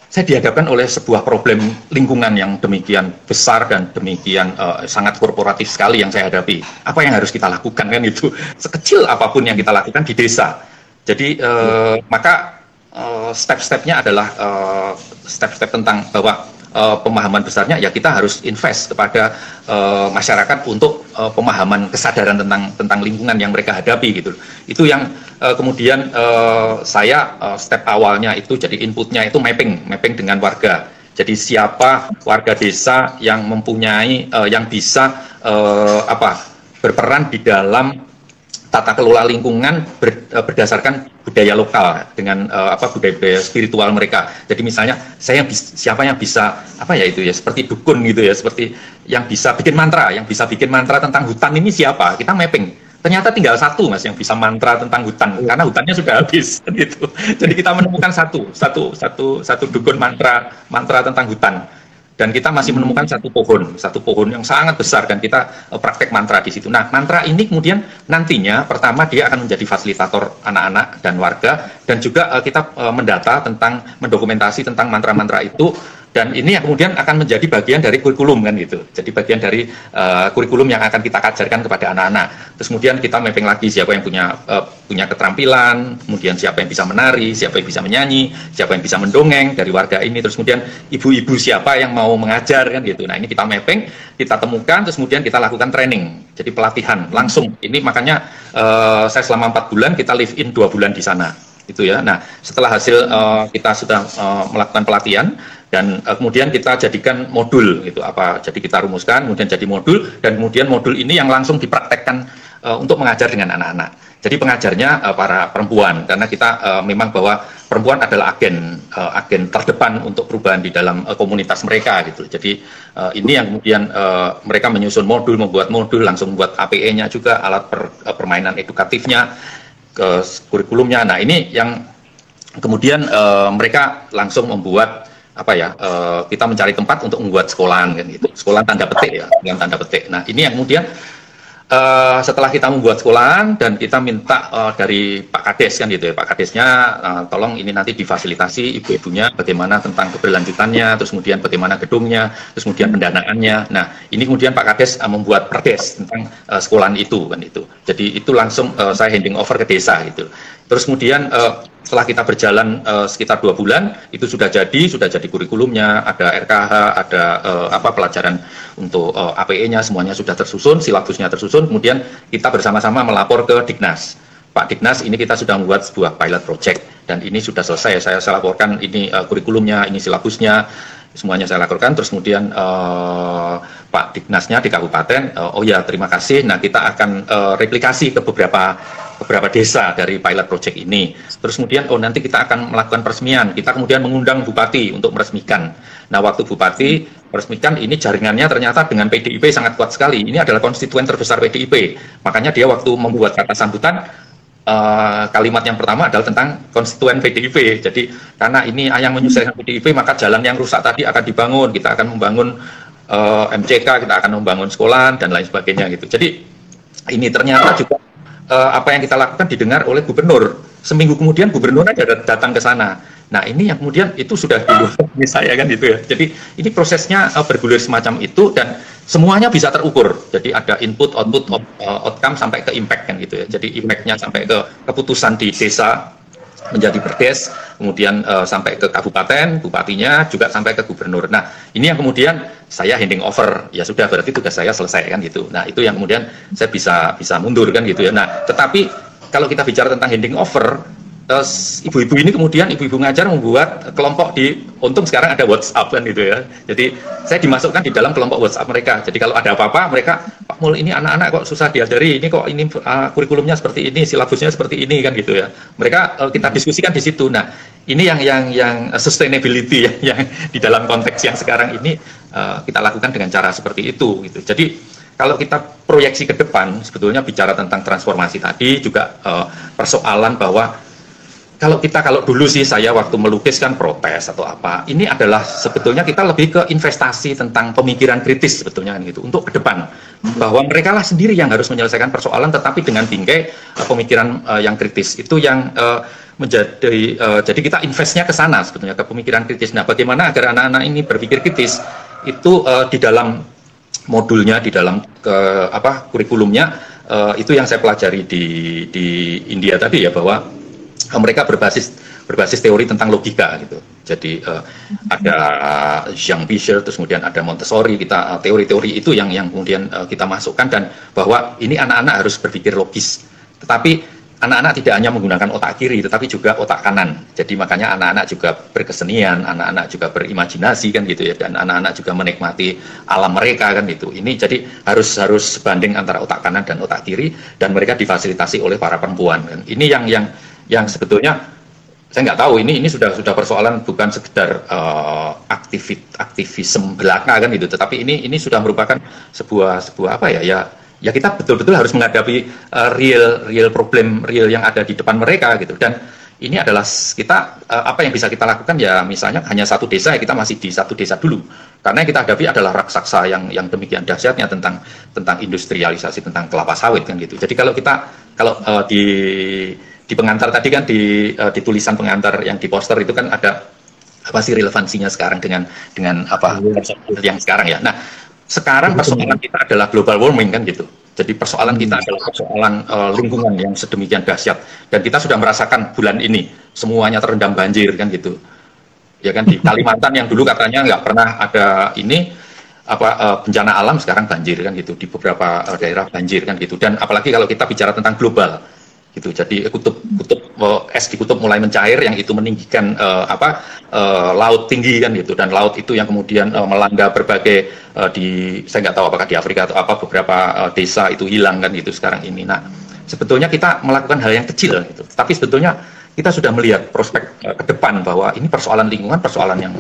[SPEAKER 2] Saya dihadapkan oleh sebuah problem lingkungan yang demikian besar dan demikian sangat korporatif sekali yang saya hadapi. Apa yang harus kita lakukan kan itu, sekecil apapun yang kita lakukan di desa. Jadi maka step-stepnya adalah step-step tentang bahwa pemahaman besarnya ya kita harus invest kepada masyarakat untuk pemahaman kesadaran tentang lingkungan yang mereka hadapi gitu. Itu yang kemudian saya step awalnya itu jadi inputnya itu mapping dengan warga. Jadi siapa warga desa yang mempunyai yang bisa berperan di dalam tata kelola lingkungan berdasarkan budaya lokal dengan budaya spiritual mereka. Jadi misalnya siapa yang bisa seperti dukun gitu ya, seperti yang bisa bikin mantra tentang hutan ini siapa? Kita mapping. Ternyata tinggal satu Mas yang bisa mantra tentang hutan karena hutannya sudah habis gitu. Jadi kita menemukan satu dukun mantra tentang hutan. Dan kita masih menemukan satu pohon yang sangat besar dan kita praktek mantra di situ. Nah, mantra ini kemudian nantinya pertama dia akan menjadi fasilitator anak-anak dan warga, dan juga kita mendokumentasi tentang mantra-mantra itu, dan ini yang kemudian akan menjadi bagian dari kurikulum kan gitu. Jadi bagian dari kurikulum yang akan kita ajarkan kepada anak-anak. Terus kemudian kita mapping lagi siapa yang punya keterampilan, kemudian siapa yang bisa menari, siapa yang bisa menyanyi, siapa yang bisa mendongeng dari warga ini, terus kemudian ibu-ibu siapa yang mau mengajar kan gitu. Nah, ini kita mapping, kita temukan, terus kemudian kita lakukan training. Jadi pelatihan langsung. Ini makanya saya selama 4 bulan, kita live in 2 bulan di sana. Itu ya. Nah, setelah hasil kita sudah melakukan pelatihan, dan kemudian kita jadikan modul gitu jadi kita rumuskan kemudian jadi modul, dan kemudian modul ini yang langsung dipraktekkan untuk mengajar dengan anak-anak. Jadi pengajarnya para perempuan, karena kita memang bahwa perempuan adalah agen terdepan untuk perubahan di dalam komunitas mereka gitu. Jadi ini yang kemudian mereka menyusun modul, membuat modul, langsung membuat APE-nya juga, alat permainan edukatifnya, kurikulumnya. Nah ini yang kemudian mereka langsung membuat kita mencari tempat untuk membuat sekolahan kan gitu, sekolahan tanda petik ya, dengan tanda petik. Nah ini yang kemudian setelah kita membuat sekolahan dan kita minta dari Pak Kades kan gitu ya, Pak Kadesnya tolong ini nanti difasilitasi ibu-ibunya bagaimana tentang keberlanjutannya, terus kemudian bagaimana gedungnya, terus kemudian pendanaannya. Nah ini kemudian Pak Kades membuat perdes tentang sekolahan itu kan itu. Jadi itu langsung saya handing over ke desa gitu. Terus kemudian setelah kita berjalan sekitar 2 bulan itu sudah jadi kurikulumnya, ada RKH, ada pelajaran untuk APE-nya semuanya sudah tersusun, silabusnya tersusun. Kemudian kita bersama-sama melapor ke Dignas. Pak Dignas, ini kita sudah membuat sebuah pilot project dan ini sudah selesai. Saya laporkan ini kurikulumnya, ini silabusnya, semuanya saya laporkan. Terus kemudian Pak Dignasnya di kabupaten, oh ya terima kasih. Nah kita akan replikasi ke beberapa desa dari pilot project ini. Terus kemudian nanti kita akan melakukan peresmian. Kita kemudian mengundang bupati untuk meresmikan. Nah waktu bupati meresmikan ini jaringannya ternyata dengan PDIP sangat kuat sekali. Ini adalah konstituen terbesar PDIP. Makanya dia waktu membuat kata sambutan kalimat yang pertama adalah tentang konstituen PDIP. Jadi karena ini yang menyelesaikan PDIP maka jalan yang rusak tadi akan dibangun. Kita akan membangun MCK, kita akan membangun sekolahan dan lain sebagainya gitu. Jadi ini ternyata juga apa yang kita lakukan didengar oleh gubernur. Seminggu kemudian gubernurnya datang ke sana. Nah ini yang kemudian itu sudah dulu saya kan gitu ya. Jadi ini prosesnya bergulir semacam itu dan semuanya bisa terukur. Jadi ada input, output, outcome sampai ke impact kan gitu ya. Jadi impactnya sampai ke keputusan di desa menjadi perdes, kemudian sampai ke kabupaten, bupatinya juga sampai ke gubernur. Nah ini yang kemudian saya handing over, ya sudah berarti tugas saya selesai kan gitu. Nah itu yang kemudian saya bisa mundur kan gitu ya. Nah tetapi kalau kita bicara tentang handing over, ibu-ibu ini kemudian ibu-ibu ngajar membuat kelompok untung sekarang ada WhatsApp kan gitu ya. Jadi saya dimasukkan di dalam kelompok WhatsApp mereka. Jadi kalau ada apa-apa mereka, Pak Mul ini anak-anak kok susah diajari, ini kok ini kurikulumnya seperti ini, silabusnya seperti ini kan gitu ya. Mereka kita diskusikan di situ. Nah ini yang sustainability yang di dalam konteks yang sekarang ini kita lakukan dengan cara seperti itu gitu. Jadi kalau kita proyeksi ke depan sebetulnya bicara tentang transformasi tadi juga persoalan bahwa kalau dulu sih saya waktu melukis kan protes atau apa, ini adalah sebetulnya kita lebih ke investasi tentang pemikiran kritis sebetulnya kan gitu untuk ke depan, bahwa mereka lah sendiri yang harus menyelesaikan persoalan tetapi dengan bingkai pemikiran yang kritis itu yang jadi kita investnya ke sana sebetulnya, ke pemikiran kritis. Nah bagaimana agar anak-anak ini berpikir kritis itu di dalam modulnya, di dalam kurikulumnya itu yang saya pelajari di India tadi ya, bahwa mereka berbasis teori tentang logika gitu. Jadi ada Jean Piaget, terus kemudian ada Montessori, kita teori-teori itu yang kemudian kita masukkan, dan bahwa ini anak-anak harus berpikir logis. Tetapi anak-anak tidak hanya menggunakan otak kiri, tetapi juga otak kanan. Jadi makanya anak-anak juga berkesenian, anak-anak juga berimajinasi kan gitu ya, dan anak-anak juga menikmati alam mereka kan gitu. Ini jadi harus sebanding antara otak kanan dan otak kiri, dan mereka difasilitasi oleh para perempuan kan. Ini yang sebetulnya saya nggak tahu, ini sudah persoalan bukan sekedar aktivisme belaka kan gitu, tetapi ini sudah merupakan sebuah apa ya kita betul-betul harus menghadapi real problem real yang ada di depan mereka gitu. Dan ini adalah kita apa yang bisa kita lakukan ya, misalnya hanya satu desa ya, kita masih di satu desa dulu, karena yang kita hadapi adalah raksasa yang demikian dahsyatnya tentang industrialisasi, tentang kelapa sawit kan gitu. Jadi kalau di pengantar tadi kan di tulisan pengantar yang di poster itu kan ada apa sih relevansinya sekarang dengan apa yang sekarang ya. Nah sekarang persoalan kita adalah global warming kan gitu. Jadi persoalan kita adalah persoalan lingkungan yang sedemikian dahsyat, dan kita sudah merasakan bulan ini semuanya terendam banjir kan gitu. Ya kan di Kalimantan yang dulu katanya nggak pernah ada bencana alam, sekarang banjir kan gitu, di beberapa daerah banjir kan gitu. Dan apalagi kalau kita bicara tentang global gitu, jadi es di kutub mulai mencair, yang itu meninggikan laut tinggi kan gitu, dan laut itu yang kemudian melanda berbagai saya nggak tahu apakah di Afrika atau beberapa desa itu hilang kan gitu sekarang ini. Nah sebetulnya kita melakukan hal yang kecil gitu. Tapi sebetulnya kita sudah melihat prospek ke depan bahwa ini persoalan lingkungan, persoalan yang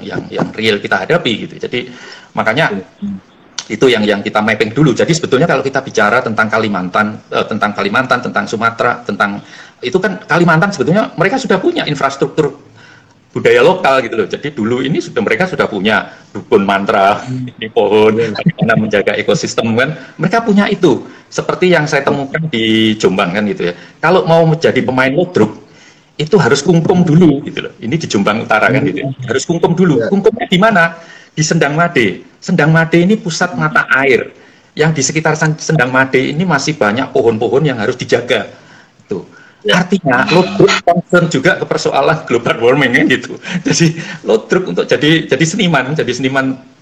[SPEAKER 2] real kita hadapi gitu. Jadi makanya itu yang kita mapping dulu. Jadi sebetulnya kalau kita bicara tentang Kalimantan, tentang Sumatera, tentang itu kan Kalimantan sebetulnya mereka sudah punya infrastruktur budaya lokal gitu loh. Jadi dulu ini mereka sudah punya dukun mantra, ini pohon, bagaimana menjaga ekosistem kan. Mereka punya itu. Seperti yang saya temukan di Jombang kan gitu ya. Kalau mau menjadi pemain ludruk itu harus kungkum dulu gitu loh. Ini di Jombang Utara kan gitu ya. Harus kungkum dulu. Kungkumnya di mana? Di Sendang Made. Sendang Made ini pusat mata air. Yang di sekitar Sendang Made ini masih banyak pohon-pohon yang harus dijaga. Itu. Artinya ludruk concern juga ke persoalan global warming kan gitu. Jadi ludruk untuk jadi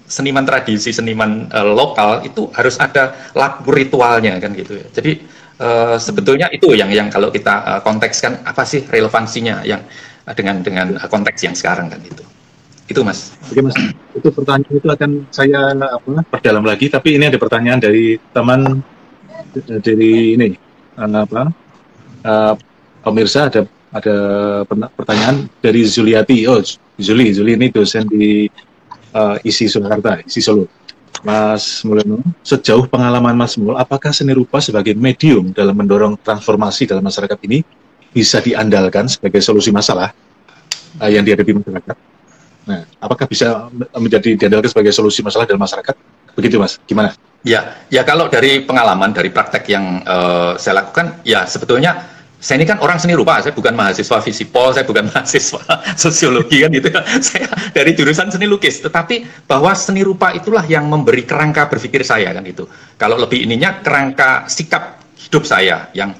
[SPEAKER 2] seniman tradisi, seniman lokal itu harus ada laku ritualnya kan gitu ya. Jadi sebetulnya itu yang kalau kita kontekskan apa sih relevansinya yang dengan konteks yang sekarang kan itu. Itu Mas.
[SPEAKER 1] Oke Mas, itu pertanyaan itu akan saya perdalam lagi. Tapi ini ada pertanyaan dari teman dari ini pemirsa, ada pertanyaan dari Zuliati. Oh, Zuli ini dosen di ISI Surakarta, ISI Solo. Mas Mulyono, sejauh pengalaman Mas Mul, apakah seni rupa sebagai medium dalam mendorong transformasi dalam masyarakat ini bisa diandalkan sebagai solusi masalah yang dihadapi masyarakat? Nah, apakah bisa menjadi diandalkan sebagai solusi masalah dalam masyarakat? Begitu Mas, gimana?
[SPEAKER 2] Ya kalau dari pengalaman, dari praktek yang saya lakukan, ya sebetulnya saya ini kan orang seni rupa, saya bukan mahasiswa Visipol, saya bukan mahasiswa sosiologi kan gitu kan. Saya dari jurusan seni lukis, tetapi bahwa seni rupa itulah yang memberi kerangka berpikir saya kan gitu. Kalau lebih ininya kerangka sikap hidup saya yang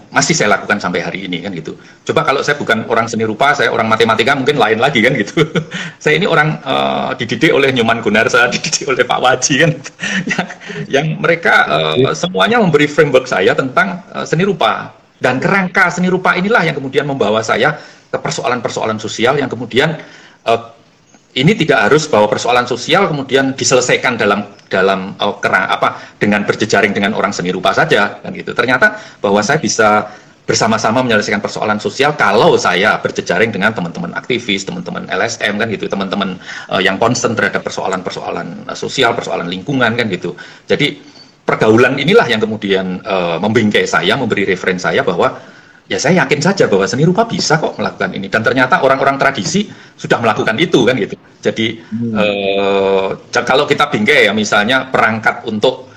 [SPEAKER 2] masih saya lakukan sampai hari ini kan gitu. Coba kalau saya bukan orang seni rupa, saya orang matematika mungkin lain lagi kan gitu. Saya ini orang dididik oleh Nyoman Gunarsa, dididik oleh Pak Waji kan, yang mereka semuanya memberi framework saya tentang seni rupa. Dan kerangka seni rupa inilah yang kemudian membawa saya ke persoalan-persoalan sosial yang kemudian ini tidak harus bahwa persoalan sosial kemudian diselesaikan dengan berjejaring dengan orang seni rupa saja kan gitu. Ternyata bahwa saya bisa bersama-sama menyelesaikan persoalan sosial kalau saya berjejaring dengan teman-teman aktivis, teman-teman LSM kan gitu, teman-teman yang concern terhadap persoalan-persoalan sosial, persoalan lingkungan kan gitu. Jadi pergaulan inilah yang kemudian membingkai saya, memberi referensi saya bahwa ya saya yakin saja bahwa seni rupa bisa kok melakukan ini, dan ternyata orang-orang tradisi sudah melakukan itu kan gitu. Jadi kalau kita bingkai ya misalnya perangkat untuk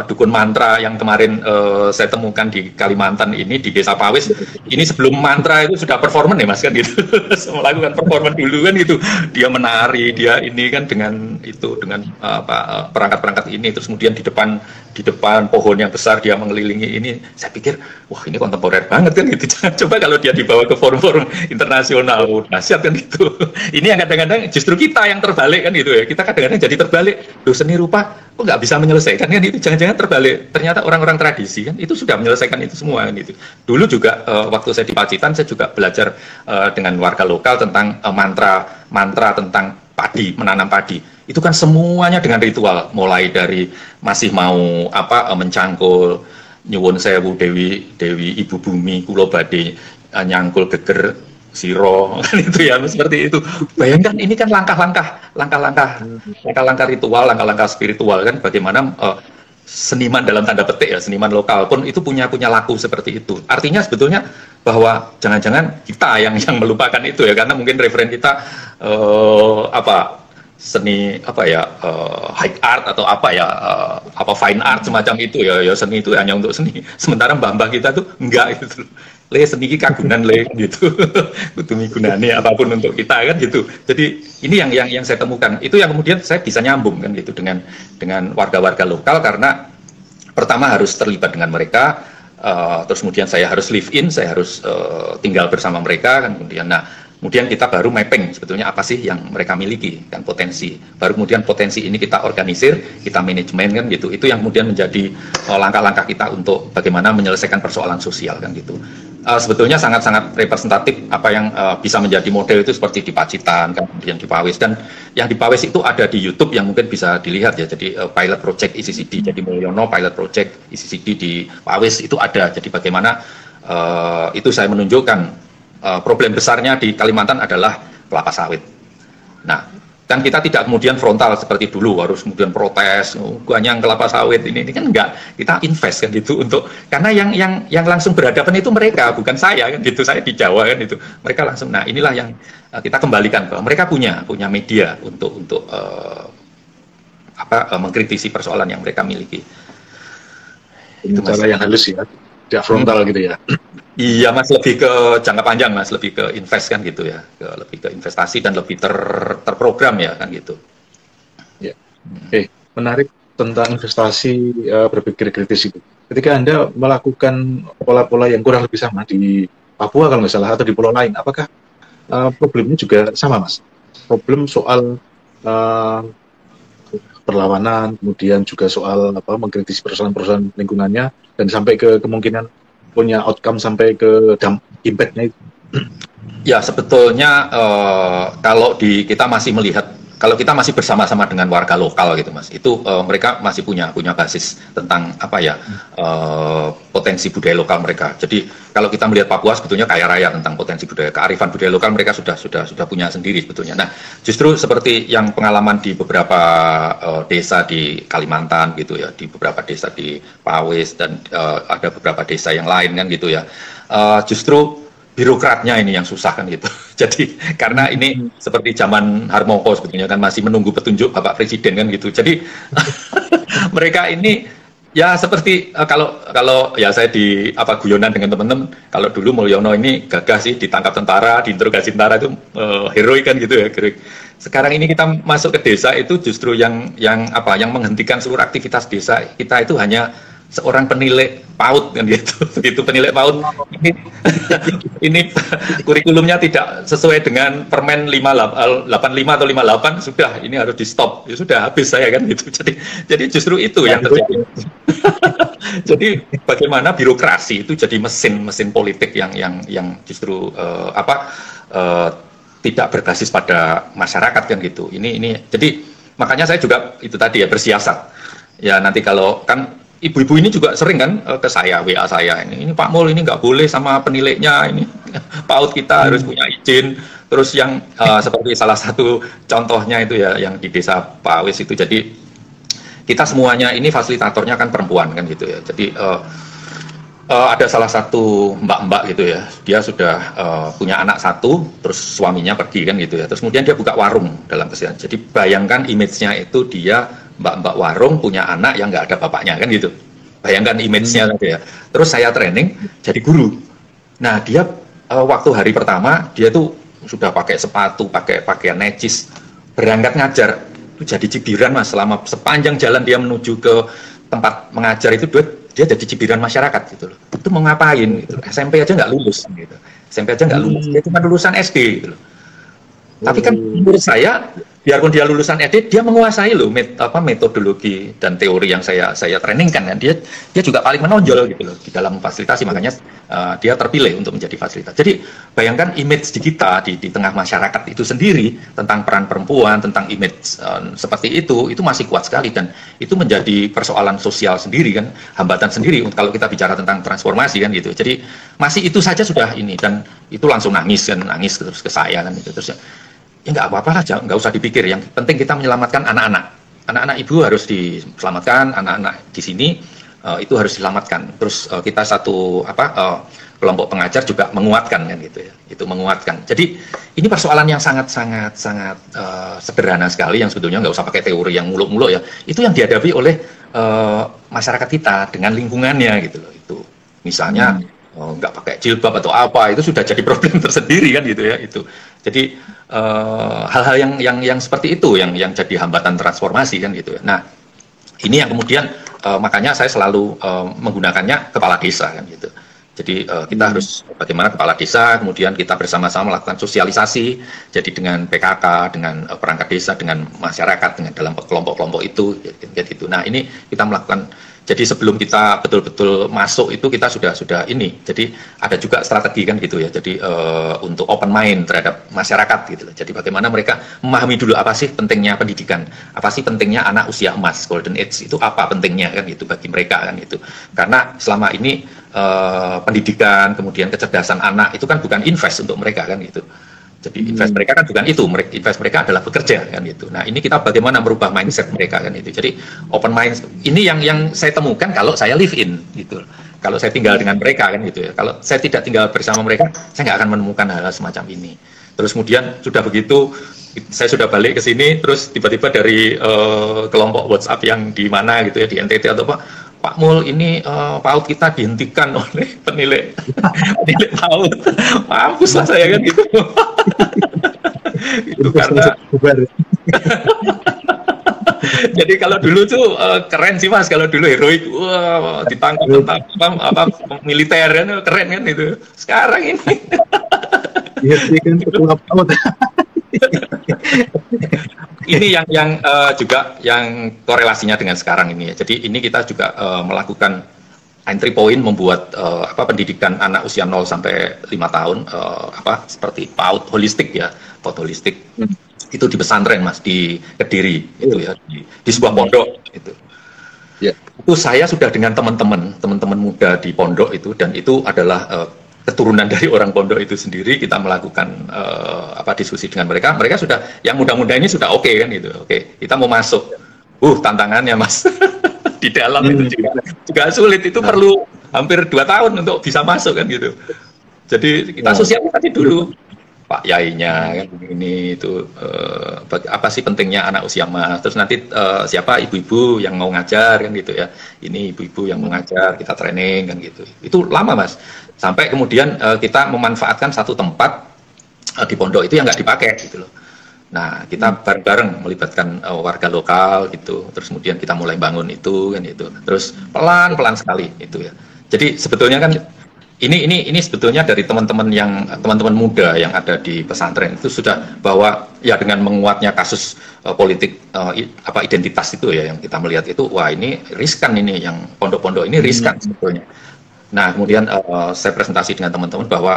[SPEAKER 2] dukun mantra yang kemarin saya temukan di Kalimantan ini di Desa Pawis ini, sebelum mantra itu sudah performan ya Mas kan gitu. Melakukan performan dulu kan gitu, dia menari, dia ini kan dengan perangkat-perangkat ini, terus kemudian di depan pohon yang besar dia mengelilingi ini. Saya pikir wah ini kontemporer banget kan gitu. Coba kalau dia dibawa ke forum-forum internasional, dahsyat kan gitu. Ini yang kadang-kadang justru kita yang terbalik kan gitu ya, kita kadang-kadang jadi terbalik, loh seni rupa kok nggak bisa menyelesaikan kan itu, jangan-jangan terbalik, ternyata orang-orang tradisi kan itu sudah menyelesaikan itu semua kan gitu. Dulu juga waktu saya di Pacitan saya juga belajar dengan warga lokal tentang mantra tentang padi, menanam padi. Itu kan semuanya dengan ritual, mulai dari masih mau mencangkul nyuwun sewu dewi ibu bumi kula badhe nyangkul geger siro kan itu ya, seperti itu. Bayangkan ini kan langkah-langkah ritual, langkah-langkah spiritual kan, bagaimana seniman dalam tanda petik ya, seniman lokal pun itu punya laku seperti itu. Artinya sebetulnya bahwa jangan-jangan kita yang melupakan itu ya, karena mungkin referen kita seni high art atau fine art semacam itu ya seni itu hanya untuk seni. Sementara mbah-mbah kita tuh enggak gitu. Le seni iki kagunan le gitu. Kudu migunani apapun untuk kita kan gitu. Jadi ini yang saya temukan. Itu yang kemudian saya bisa nyambung kan gitu dengan warga-warga lokal, karena pertama harus terlibat dengan mereka, terus kemudian saya harus live in, saya harus tinggal bersama mereka kan, kemudian kita baru mapping sebetulnya apa sih yang mereka miliki kan, potensi. Baru kemudian potensi ini kita organisir, kita manajemen kan gitu. Itu yang kemudian menjadi langkah-langkah kita untuk bagaimana menyelesaikan persoalan sosial kan gitu. sebetulnya sangat-sangat representatif apa yang bisa menjadi model itu seperti di Pacitan, kemudian di Pawis, dan yang di Pawis itu ada di YouTube yang mungkin bisa dilihat ya. Jadi pilot project ECCD, jadi Mulyono pilot project ECCD di Pawis itu ada. Jadi bagaimana itu saya menunjukkan problem besarnya di Kalimantan adalah kelapa sawit. Nah, kan kita tidak kemudian frontal seperti dulu harus kemudian protes banyak kelapa sawit ini kan enggak, kita invest kan gitu untuk, karena yang langsung berhadapan itu mereka, bukan saya kan gitu, saya di Jawa kan itu, mereka langsung. Nah, inilah yang kita kembalikan bahwa mereka punya media untuk mengkritisi persoalan yang mereka miliki.
[SPEAKER 1] Itu cara yang halus ya, tidak frontal gitu ya.
[SPEAKER 2] Iya Mas, lebih ke jangka panjang Mas, lebih ke invest kan gitu ya, lebih ke investasi dan lebih terprogram ya kan gitu.
[SPEAKER 1] Ya. Oke, menarik tentang investasi berpikir kritis itu. Ketika Anda melakukan pola-pola yang kurang lebih sama di Papua kalau nggak salah atau di pulau lain, apakah problemnya juga sama Mas? Problem soal perlawanan, kemudian juga soal mengkritisi perusahaan-perusahaan lingkungannya dan sampai ke kemungkinan punya outcome sampai ke impact-nya itu.
[SPEAKER 2] Ya sebetulnya kalau kita masih melihat, kalau kita masih bersama-sama dengan warga lokal gitu Mas, itu mereka masih punya basis tentang potensi budaya lokal mereka. Jadi kalau kita melihat Papua sebetulnya kaya raya tentang potensi budaya, kearifan budaya lokal mereka sudah punya sendiri sebetulnya. Nah, justru seperti yang pengalaman di beberapa desa di Kalimantan gitu ya, di beberapa desa di Pawis dan ada beberapa desa yang lain kan gitu ya. Justru birokratnya ini yang susah kan gitu. Jadi karena ini seperti zaman Harmoko sebetulnya kan masih menunggu petunjuk Bapak Presiden kan gitu. Jadi mereka ini ya seperti kalau ya saya di guyonan dengan teman-teman, kalau dulu Mulyono ini gagah sih ditangkap tentara, diinterogasi tentara itu heroik kan gitu ya. Sekarang ini kita masuk ke desa itu justru yang menghentikan seluruh aktivitas desa kita itu hanya seorang penilai PAUD kan gitu. Begitu penilai PAUD ini kurikulumnya tidak sesuai dengan Permen 85 atau 58, sudah ini harus di stop. Ya sudah habis saya kan gitu. Jadi justru itu yang terjadi. Jadi bagaimana birokrasi itu jadi mesin politik yang justru tidak berbasis pada masyarakat kan gitu. Ini jadi makanya saya juga itu tadi ya bersiasat. Ya nanti kalau kan ibu-ibu ini juga sering kan ke saya, WA saya, ini Pak Mul ini nggak boleh sama penilainya, ini PAUD kita harus punya izin. Terus yang seperti salah satu contohnya itu ya yang di desa Pawis itu, jadi kita semuanya ini fasilitatornya kan perempuan kan gitu ya. Jadi ada salah satu mbak-mbak gitu ya, dia sudah punya anak satu, terus suaminya pergi kan gitu ya, terus kemudian dia buka warung dalam kesehatan. Jadi bayangkan image-nya itu dia mbak-mbak warung punya anak yang nggak ada bapaknya kan gitu. Bayangkan image-nya gitu ya. Terus saya training jadi guru. Nah dia waktu hari pertama dia tuh sudah pakai sepatu, pakai pakaian necis, berangkat ngajar itu jadi cibiran Mas. Selama sepanjang jalan dia menuju ke tempat mengajar itu dia jadi cibiran masyarakat gitu loh. Itu mau ngapain gitu. SMP aja nggak lulus gitu. SMP aja nggak lulus. Dia cuma lulusan SD gitu loh. Tapi kan menurut saya biarpun dia lulusan SD, dia menguasai loh metodologi dan teori yang saya trainingkan kan. Dia juga paling menonjol gitu loh di dalam fasilitasi, makanya dia terpilih untuk menjadi fasilitas. Jadi bayangkan image di kita di tengah masyarakat itu sendiri tentang peran perempuan, tentang image seperti itu masih kuat sekali, dan itu menjadi persoalan sosial sendiri kan, hambatan sendiri kalau kita bicara tentang transformasi kan gitu. Jadi masih itu saja sudah ini, dan itu langsung nangis terus ke saya kan gitu. Terus ya nggak apa-apa aja, nggak usah dipikir. Yang penting kita menyelamatkan anak-anak ibu harus diselamatkan, anak-anak di sini itu harus diselamatkan. Terus kita satu kelompok pengajar juga menguatkan kan gitu ya, itu menguatkan. Jadi ini persoalan yang sangat sederhana sekali, yang sebetulnya nggak usah pakai teori yang muluk-muluk ya. Itu yang dihadapi oleh masyarakat kita dengan lingkungannya gitu loh. Itu misalnya nggak pakai jilbab atau apa, itu sudah jadi problem tersendiri kan gitu ya. Itu jadi hal-hal yang seperti itu yang jadi hambatan transformasi kan gitu ya. Nah ini yang kemudian makanya saya selalu menggunakannya kepala desa kan gitu. Jadi kita harus bagaimana kepala desa, kemudian kita bersama-sama melakukan sosialisasi, jadi dengan PKK, dengan perangkat desa, dengan masyarakat, dengan dalam kelompok-kelompok itu gitu. Nah ini kita melakukan Jadi sebelum kita betul-betul masuk itu kita sudah ini. Jadi ada juga strategi kan gitu ya. Jadi untuk open mind terhadap masyarakat gitu loh. Jadi bagaimana mereka memahami dulu apa sih pentingnya pendidikan, apa sih pentingnya anak usia emas, golden age itu apa pentingnya kan gitu bagi mereka kan gitu. Karena selama ini pendidikan kemudian kecerdasan anak itu kan bukan invest untuk mereka kan gitu. Jadi invest mereka kan bukan itu, invest mereka adalah bekerja kan itu. Nah ini kita bagaimana merubah mindset mereka kan itu. Jadi open mind ini yang saya temukan kalau saya live in gitu. Kalau saya tinggal dengan mereka kan gitu ya. Kalau saya tidak tinggal bersama mereka, saya nggak akan menemukan hal-hal semacam ini. Terus kemudian sudah begitu, saya sudah balik ke sini, terus tiba-tiba dari kelompok WhatsApp yang di mana gitu ya di NTT atau apa. Pak Mul, ini PAUD kita dihentikan oleh penilai PAUD. Mampus lah saya kan gitu. Itu karena jadi kalau dulu tuh keren sih Mas, kalau dulu heroik, wah ditangkap apa militer kan keren kan itu. Sekarang ini
[SPEAKER 1] iya kan ketua PAUD.
[SPEAKER 2] Ini yang juga yang korelasinya dengan sekarang ini ya. Jadi ini kita juga melakukan entry point membuat pendidikan anak usia 0 sampai 5 tahun seperti PAUD holistik ya, PAUD holistik. Itu di pesantren Mas di Kediri itu ya, di sebuah pondok itu.
[SPEAKER 1] Ya.
[SPEAKER 2] Itu saya sudah dengan teman-teman muda di pondok itu, dan itu adalah keturunan dari orang pondok itu sendiri. Kita melakukan diskusi dengan mereka sudah, yang muda-muda ini sudah oke kan gitu, oke kita mau masuk, tantangannya Mas di dalam itu juga sulit, itu perlu hampir 2 tahun untuk bisa masuk kan gitu. Jadi kita sosialisasi dulu Pak Yainya kan ini itu apa sih pentingnya anak usia Mas, terus nanti siapa ibu-ibu yang mau ngajar kan gitu ya, ini ibu-ibu yang mau ngajar kita training kan gitu. Itu lama Mas, sampai kemudian kita memanfaatkan satu tempat di pondok itu yang nggak dipakai gitu loh. Nah kita bareng-bareng melibatkan warga lokal gitu, terus kemudian kita mulai bangun itu kan itu, terus pelan-pelan sekali itu ya. Jadi sebetulnya kan ini sebetulnya dari teman-teman muda yang ada di pesantren itu sudah, bahwa ya dengan menguatnya kasus politik identitas itu ya yang kita melihat itu, wah ini riskan, ini yang pondok-pondok ini riskan sebetulnya. Nah kemudian saya presentasi dengan teman-teman bahwa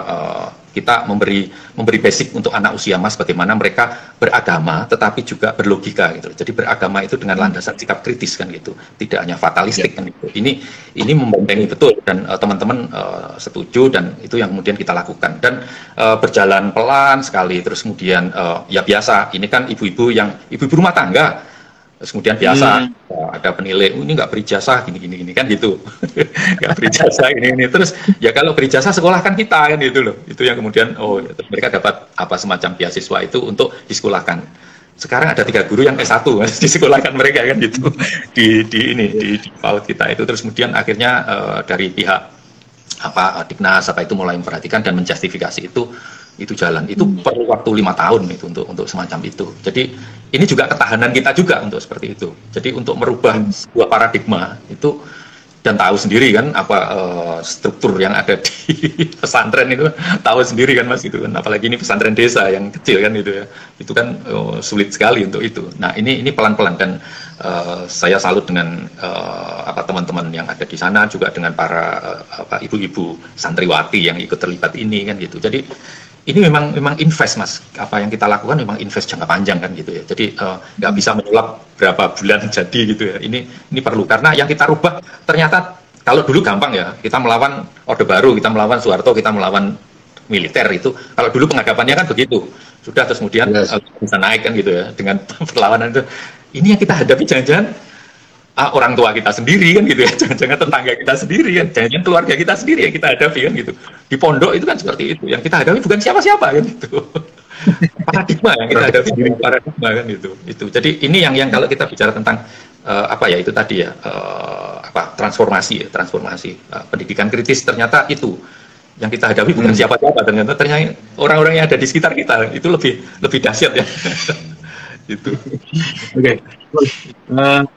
[SPEAKER 2] kita memberi basic untuk anak usia emas, bagaimana mereka beragama tetapi juga berlogika gitu. Jadi beragama itu dengan landasan sikap kritis kan gitu, tidak hanya fatalistik kan gitu. Ini membentengi betul, dan teman-teman setuju, dan itu yang kemudian kita lakukan, dan berjalan pelan sekali. Terus kemudian ya biasa, ini kan ibu-ibu rumah tangga. Terus kemudian biasa ada penilai, ini nggak berijazah gini kan gitu, nggak berijazah ini. Terus ya kalau berijazah sekolahkan kita kan gitu loh. Itu yang kemudian mereka dapat semacam beasiswa itu untuk disekolahkan. Sekarang ada 3 guru yang S1 disekolahkan mereka kan gitu di PAUD kita itu. Terus kemudian akhirnya dari pihak Dignas itu mulai memperhatikan dan menjustifikasi itu jalan. Itu perlu waktu 5 tahun itu untuk semacam itu. Jadi ini juga ketahanan kita juga untuk seperti itu. Jadi untuk merubah sebuah paradigma itu, dan tahu sendiri kan apa struktur yang ada di pesantren itu, tahu sendiri kan Mas itu kan, apalagi ini pesantren desa yang kecil kan itu ya. Itu kan sulit sekali untuk itu. Nah, ini pelan-pelan, dan saya salut dengan teman-teman yang ada di sana, juga dengan para ibu-ibu santriwati yang ikut terlibat ini kan gitu. Jadi ini memang invest Mas, apa yang kita lakukan memang invest jangka panjang kan gitu ya. Jadi nggak bisa menyulap berapa bulan jadi gitu ya. Ini perlu, karena yang kita rubah ternyata, kalau dulu gampang ya, kita melawan Orde Baru, kita melawan Soeharto, kita melawan militer itu. Kalau dulu penghadapannya kan begitu, sudah, terus kemudian bisa naik kan gitu ya dengan perlawanan itu. Ini yang kita hadapi jangan-jangan orang tua kita sendiri kan gitu ya, jangan-jangan tetangga kita sendiri kan, jangan-jangan keluarga kita sendiri yang kita hadapi kan gitu. Di pondok itu kan seperti itu, yang kita hadapi bukan siapa-siapa kan gitu. Paradigma yang kita hadapi, paradigma kan gitu. Jadi ini yang kalau kita bicara tentang itu tadi ya, transformasi pendidikan kritis, ternyata itu yang kita hadapi bukan siapa-siapa, ternyata orang-orang yang ada di sekitar kita itu lebih dahsyat ya. Gitu.
[SPEAKER 1] Oke.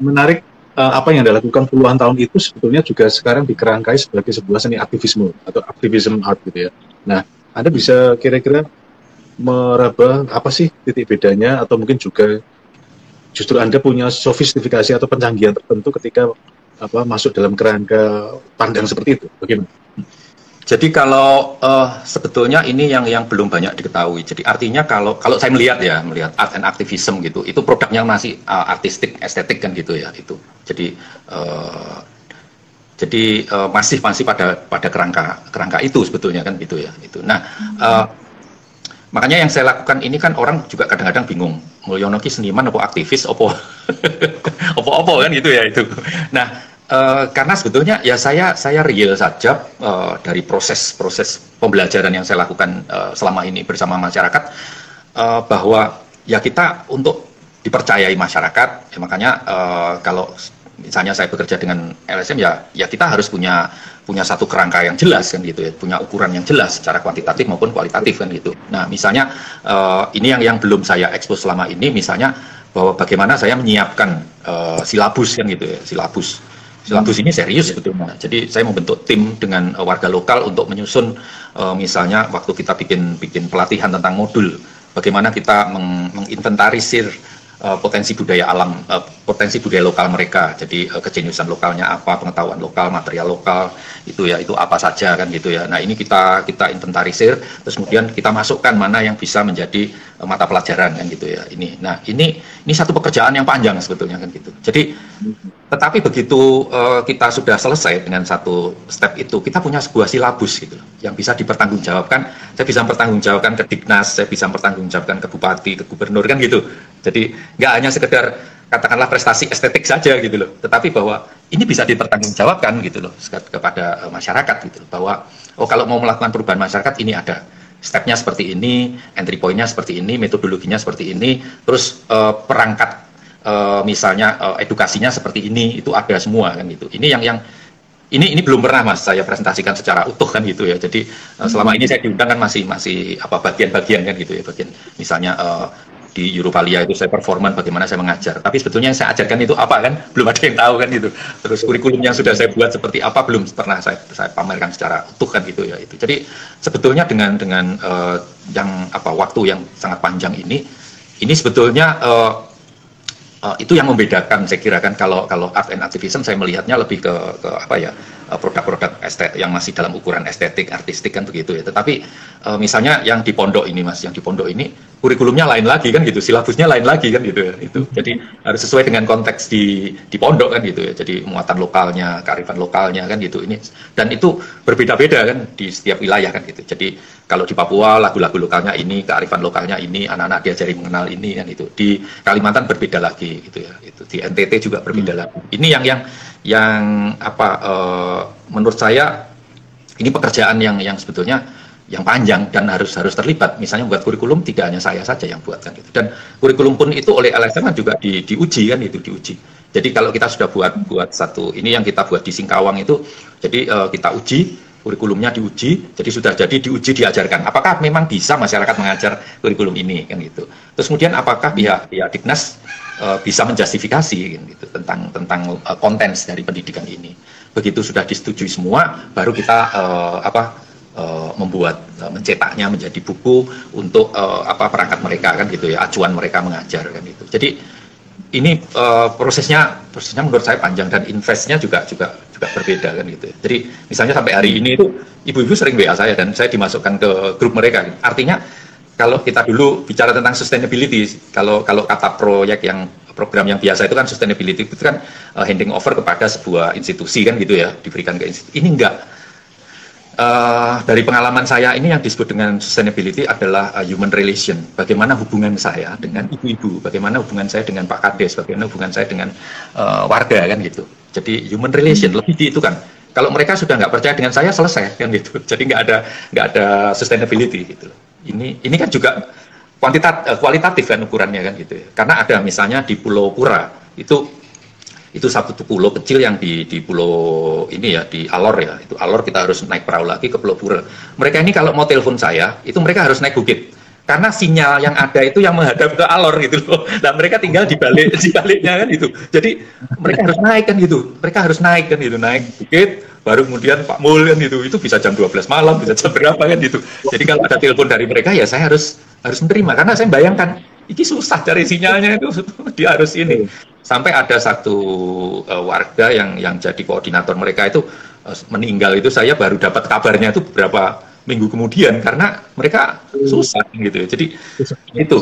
[SPEAKER 1] Menarik. Apa yang Anda lakukan puluhan tahun itu sebetulnya juga sekarang dikerangkai sebagai sebuah seni aktivisme atau activism art gitu ya. Nah, Anda bisa kira-kira meraba apa sih titik bedanya, atau mungkin juga justru Anda punya sofistikasi atau pencanggihan tertentu ketika masuk dalam kerangka pandang seperti itu? Bagaimana?
[SPEAKER 2] Jadi kalau sebetulnya ini yang belum banyak diketahui. Jadi artinya kalau saya melihat art and activism gitu, itu produknya masih artistik, estetik kan gitu ya itu. Jadi masih pada kerangka itu sebetulnya kan gitu ya itu. Nah makanya yang saya lakukan ini kan orang juga kadang-kadang bingung, Mulyono ki seniman apa aktivis apa apa kan gitu ya itu. Nah karena sebetulnya ya saya real saja dari proses pembelajaran yang saya lakukan selama ini bersama masyarakat, bahwa ya kita untuk dipercayai masyarakat, ya makanya kalau misalnya saya bekerja dengan LSM ya kita harus punya satu kerangka yang jelas kan gitu ya, punya ukuran yang jelas secara kuantitatif maupun kualitatif kan gitu. Nah misalnya ini yang belum saya ekspos selama ini, misalnya bahwa bagaimana saya menyiapkan silabus kan gitu ya, silabus ini serius sebetulnya. Jadi saya membentuk tim dengan warga lokal untuk menyusun misalnya waktu kita bikin pelatihan tentang modul, bagaimana kita menginventarisir potensi budaya alam, potensi budaya lokal mereka. Jadi kejeniusan lokalnya apa, pengetahuan lokal, material lokal itu apa saja kan gitu ya. Nah ini kita inventarisir, terus kemudian kita masukkan mana yang bisa menjadi mata pelajaran kan gitu ya. Ini satu pekerjaan yang panjang sebetulnya kan gitu. Jadi tetapi begitu kita sudah selesai dengan satu step itu, kita punya sebuah silabus gitu loh, yang bisa dipertanggungjawabkan. Saya bisa mempertanggungjawabkan ke Dignas, saya bisa mempertanggungjawabkan ke Bupati, ke Gubernur kan gitu. Jadi nggak hanya sekedar katakanlah prestasi estetik saja gitu loh, tetapi bahwa ini bisa dipertanggungjawabkan gitu loh kepada masyarakat gitu loh, bahwa kalau mau melakukan perubahan masyarakat ini ada stepnya seperti ini, entry point-nya seperti ini, metodologinya seperti ini, terus perangkat misalnya edukasinya seperti ini, itu ada semua kan gitu. Ini yang ini belum pernah Mas saya presentasikan secara utuh kan gitu ya. Jadi selama ini saya diundang kan masih bagian-bagian kan gitu ya, bagian misalnya di Europalia itu saya performan bagaimana saya mengajar, tapi sebetulnya yang saya ajarkan itu apa kan belum ada yang tahu kan gitu. Terus kurikulum yang sudah saya buat seperti apa belum pernah saya pamerkan secara utuh kan gitu ya itu. Jadi sebetulnya dengan yang waktu yang sangat panjang ini sebetulnya itu yang membedakan saya kira kan. Kalau art and activism saya melihatnya lebih ke produk-produk estetik yang masih dalam ukuran estetik artistik kan begitu ya. Tetapi misalnya yang di pondok ini Mas, yang di pondok ini kurikulumnya lain lagi kan gitu, silabusnya lain lagi kan gitu ya itu. Jadi harus sesuai dengan konteks di pondok kan gitu ya. Jadi muatan lokalnya, kearifan lokalnya kan gitu ini, dan itu berbeda-beda kan di setiap wilayah kan gitu. Jadi kalau di Papua lagu-lagu lokalnya ini, kearifan lokalnya ini, anak-anak diajari mengenal ini kan itu. Di Kalimantan berbeda lagi gitu ya. Itu di NTT juga berbeda lagi. Ini yang menurut saya ini pekerjaan yang sebetulnya yang panjang dan harus terlibat. Misalnya buat kurikulum tidak hanya saya saja yang buatkan gitu. Dan kurikulum pun itu oleh LSM juga diuji kan itu, diuji. Jadi kalau kita sudah buat satu ini yang kita buat di Singkawang itu, jadi kita uji kurikulumnya, diuji, jadi sudah jadi diuji diajarkan. Apakah memang bisa masyarakat mengajar kurikulum ini kan gitu. Terus kemudian apakah pihak Dignas bisa menjustifikasi gitu tentang konten dari pendidikan ini. Begitu sudah disetujui semua, baru kita mencetaknya menjadi buku untuk perangkat mereka kan gitu ya, acuan mereka mengajar kan gitu. Jadi ini prosesnya menurut saya panjang dan investnya juga berbeda kan gitu. Jadi misalnya sampai hari ini itu ibu-ibu sering WA saya dan saya dimasukkan ke grup mereka. Artinya kalau kita dulu bicara tentang sustainability, kalau kata program yang biasa itu kan sustainability itu kan handing over kepada sebuah institusi kan gitu ya, diberikan ke institusi. Ini enggak. Dari pengalaman saya ini yang disebut dengan sustainability adalah human relation. Bagaimana hubungan saya dengan ibu-ibu, bagaimana hubungan saya dengan Pak Kades, bagaimana hubungan saya dengan warga kan gitu. Jadi human relation lebih di itu kan. Kalau mereka sudah nggak percaya dengan saya, selesai kan gitu. Jadi nggak ada sustainability gitu. Ini kan juga kualitatif kan ukurannya kan gitu ya. Karena ada misalnya di Pulau Pura itu satu pulau kecil yang di pulau ini ya, di Alor ya, itu Alor kita harus naik perahu lagi ke Pulau Pura. Mereka ini kalau mau telepon saya itu mereka harus naik bukit karena sinyal yang ada itu yang menghadap ke Alor gitu loh. Nah mereka tinggal di baliknya kan itu. Jadi mereka harus naik kan gitu, naik bukit, baru kemudian Pak Mul kan itu bisa jam 12 malam, bisa jam berapa kan gitu. Jadi kalau ada telepon dari mereka ya saya harus menerima, karena saya bayangkan ini susah cari sinyalnya itu, dia harus ini. Sampai ada satu warga yang jadi koordinator mereka itu meninggal, itu saya baru dapat kabarnya itu beberapa minggu kemudian karena mereka susah gitu. Jadi itu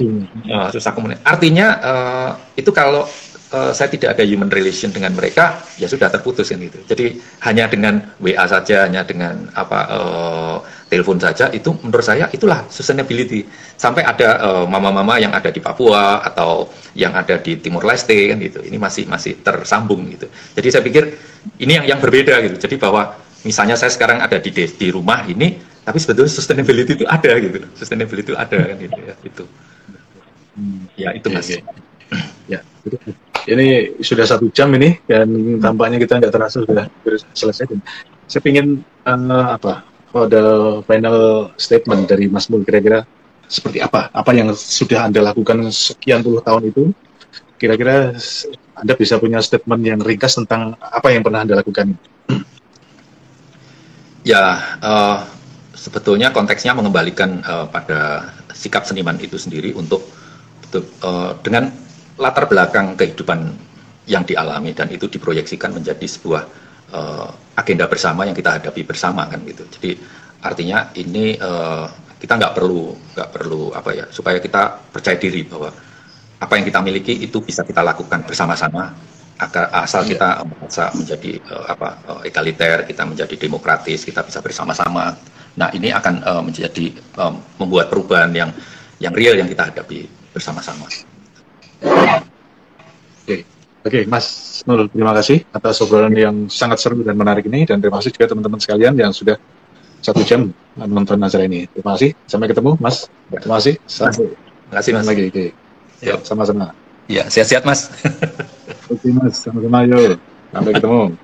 [SPEAKER 2] susah komunikasi. Artinya itu kalau saya tidak ada human relation dengan mereka, ya sudah terputus kan gitu. Jadi hanya dengan WA saja, hanya dengan telepon saja, itu menurut saya itulah sustainability. Sampai ada mama-mama yang ada di Papua atau yang ada di Timur Leste kan gitu. Ini masih tersambung gitu. Jadi saya pikir ini yang berbeda gitu. Jadi bahwa misalnya saya sekarang ada di rumah ini, tapi sebetulnya sustainability itu ada gitu. Sustainability itu ada kan gitu ya. Itu. Ya itu Mas.
[SPEAKER 1] Ya, ini sudah 1 jam ini dan tampaknya kita nggak terasa sudah selesai. Saya ingin ada final statement dari Mas Mul, kira-kira seperti apa yang sudah Anda lakukan sekian puluh tahun itu, kira-kira Anda bisa punya statement yang ringkas tentang apa yang pernah Anda lakukan?
[SPEAKER 2] Ya, sebetulnya konteksnya mengembalikan pada sikap seniman itu sendiri untuk dengan latar belakang kehidupan yang dialami dan itu diproyeksikan menjadi sebuah agenda bersama yang kita hadapi bersama kan gitu. Jadi artinya ini kita nggak perlu supaya kita percaya diri bahwa apa yang kita miliki itu bisa kita lakukan bersama-sama asal kita bisa menjadi egaliter, kita menjadi demokratis, kita bisa bersama-sama. Nah ini akan membuat perubahan yang real yang kita hadapi bersama-sama.
[SPEAKER 1] Oke, Mas Nul, terima kasih atas obrolan yang sangat seru dan menarik ini, dan terima kasih juga teman-teman sekalian yang sudah 1 jam menonton acara ini. Terima kasih, sampai ketemu Mas. Terima kasih.
[SPEAKER 2] Terima kasih Mas.
[SPEAKER 1] Lagi. Ya, sama-sama.
[SPEAKER 2] Ya, sehat-sehat Mas.
[SPEAKER 1] Oke Mas, sama-sama yuk. Sampai ketemu.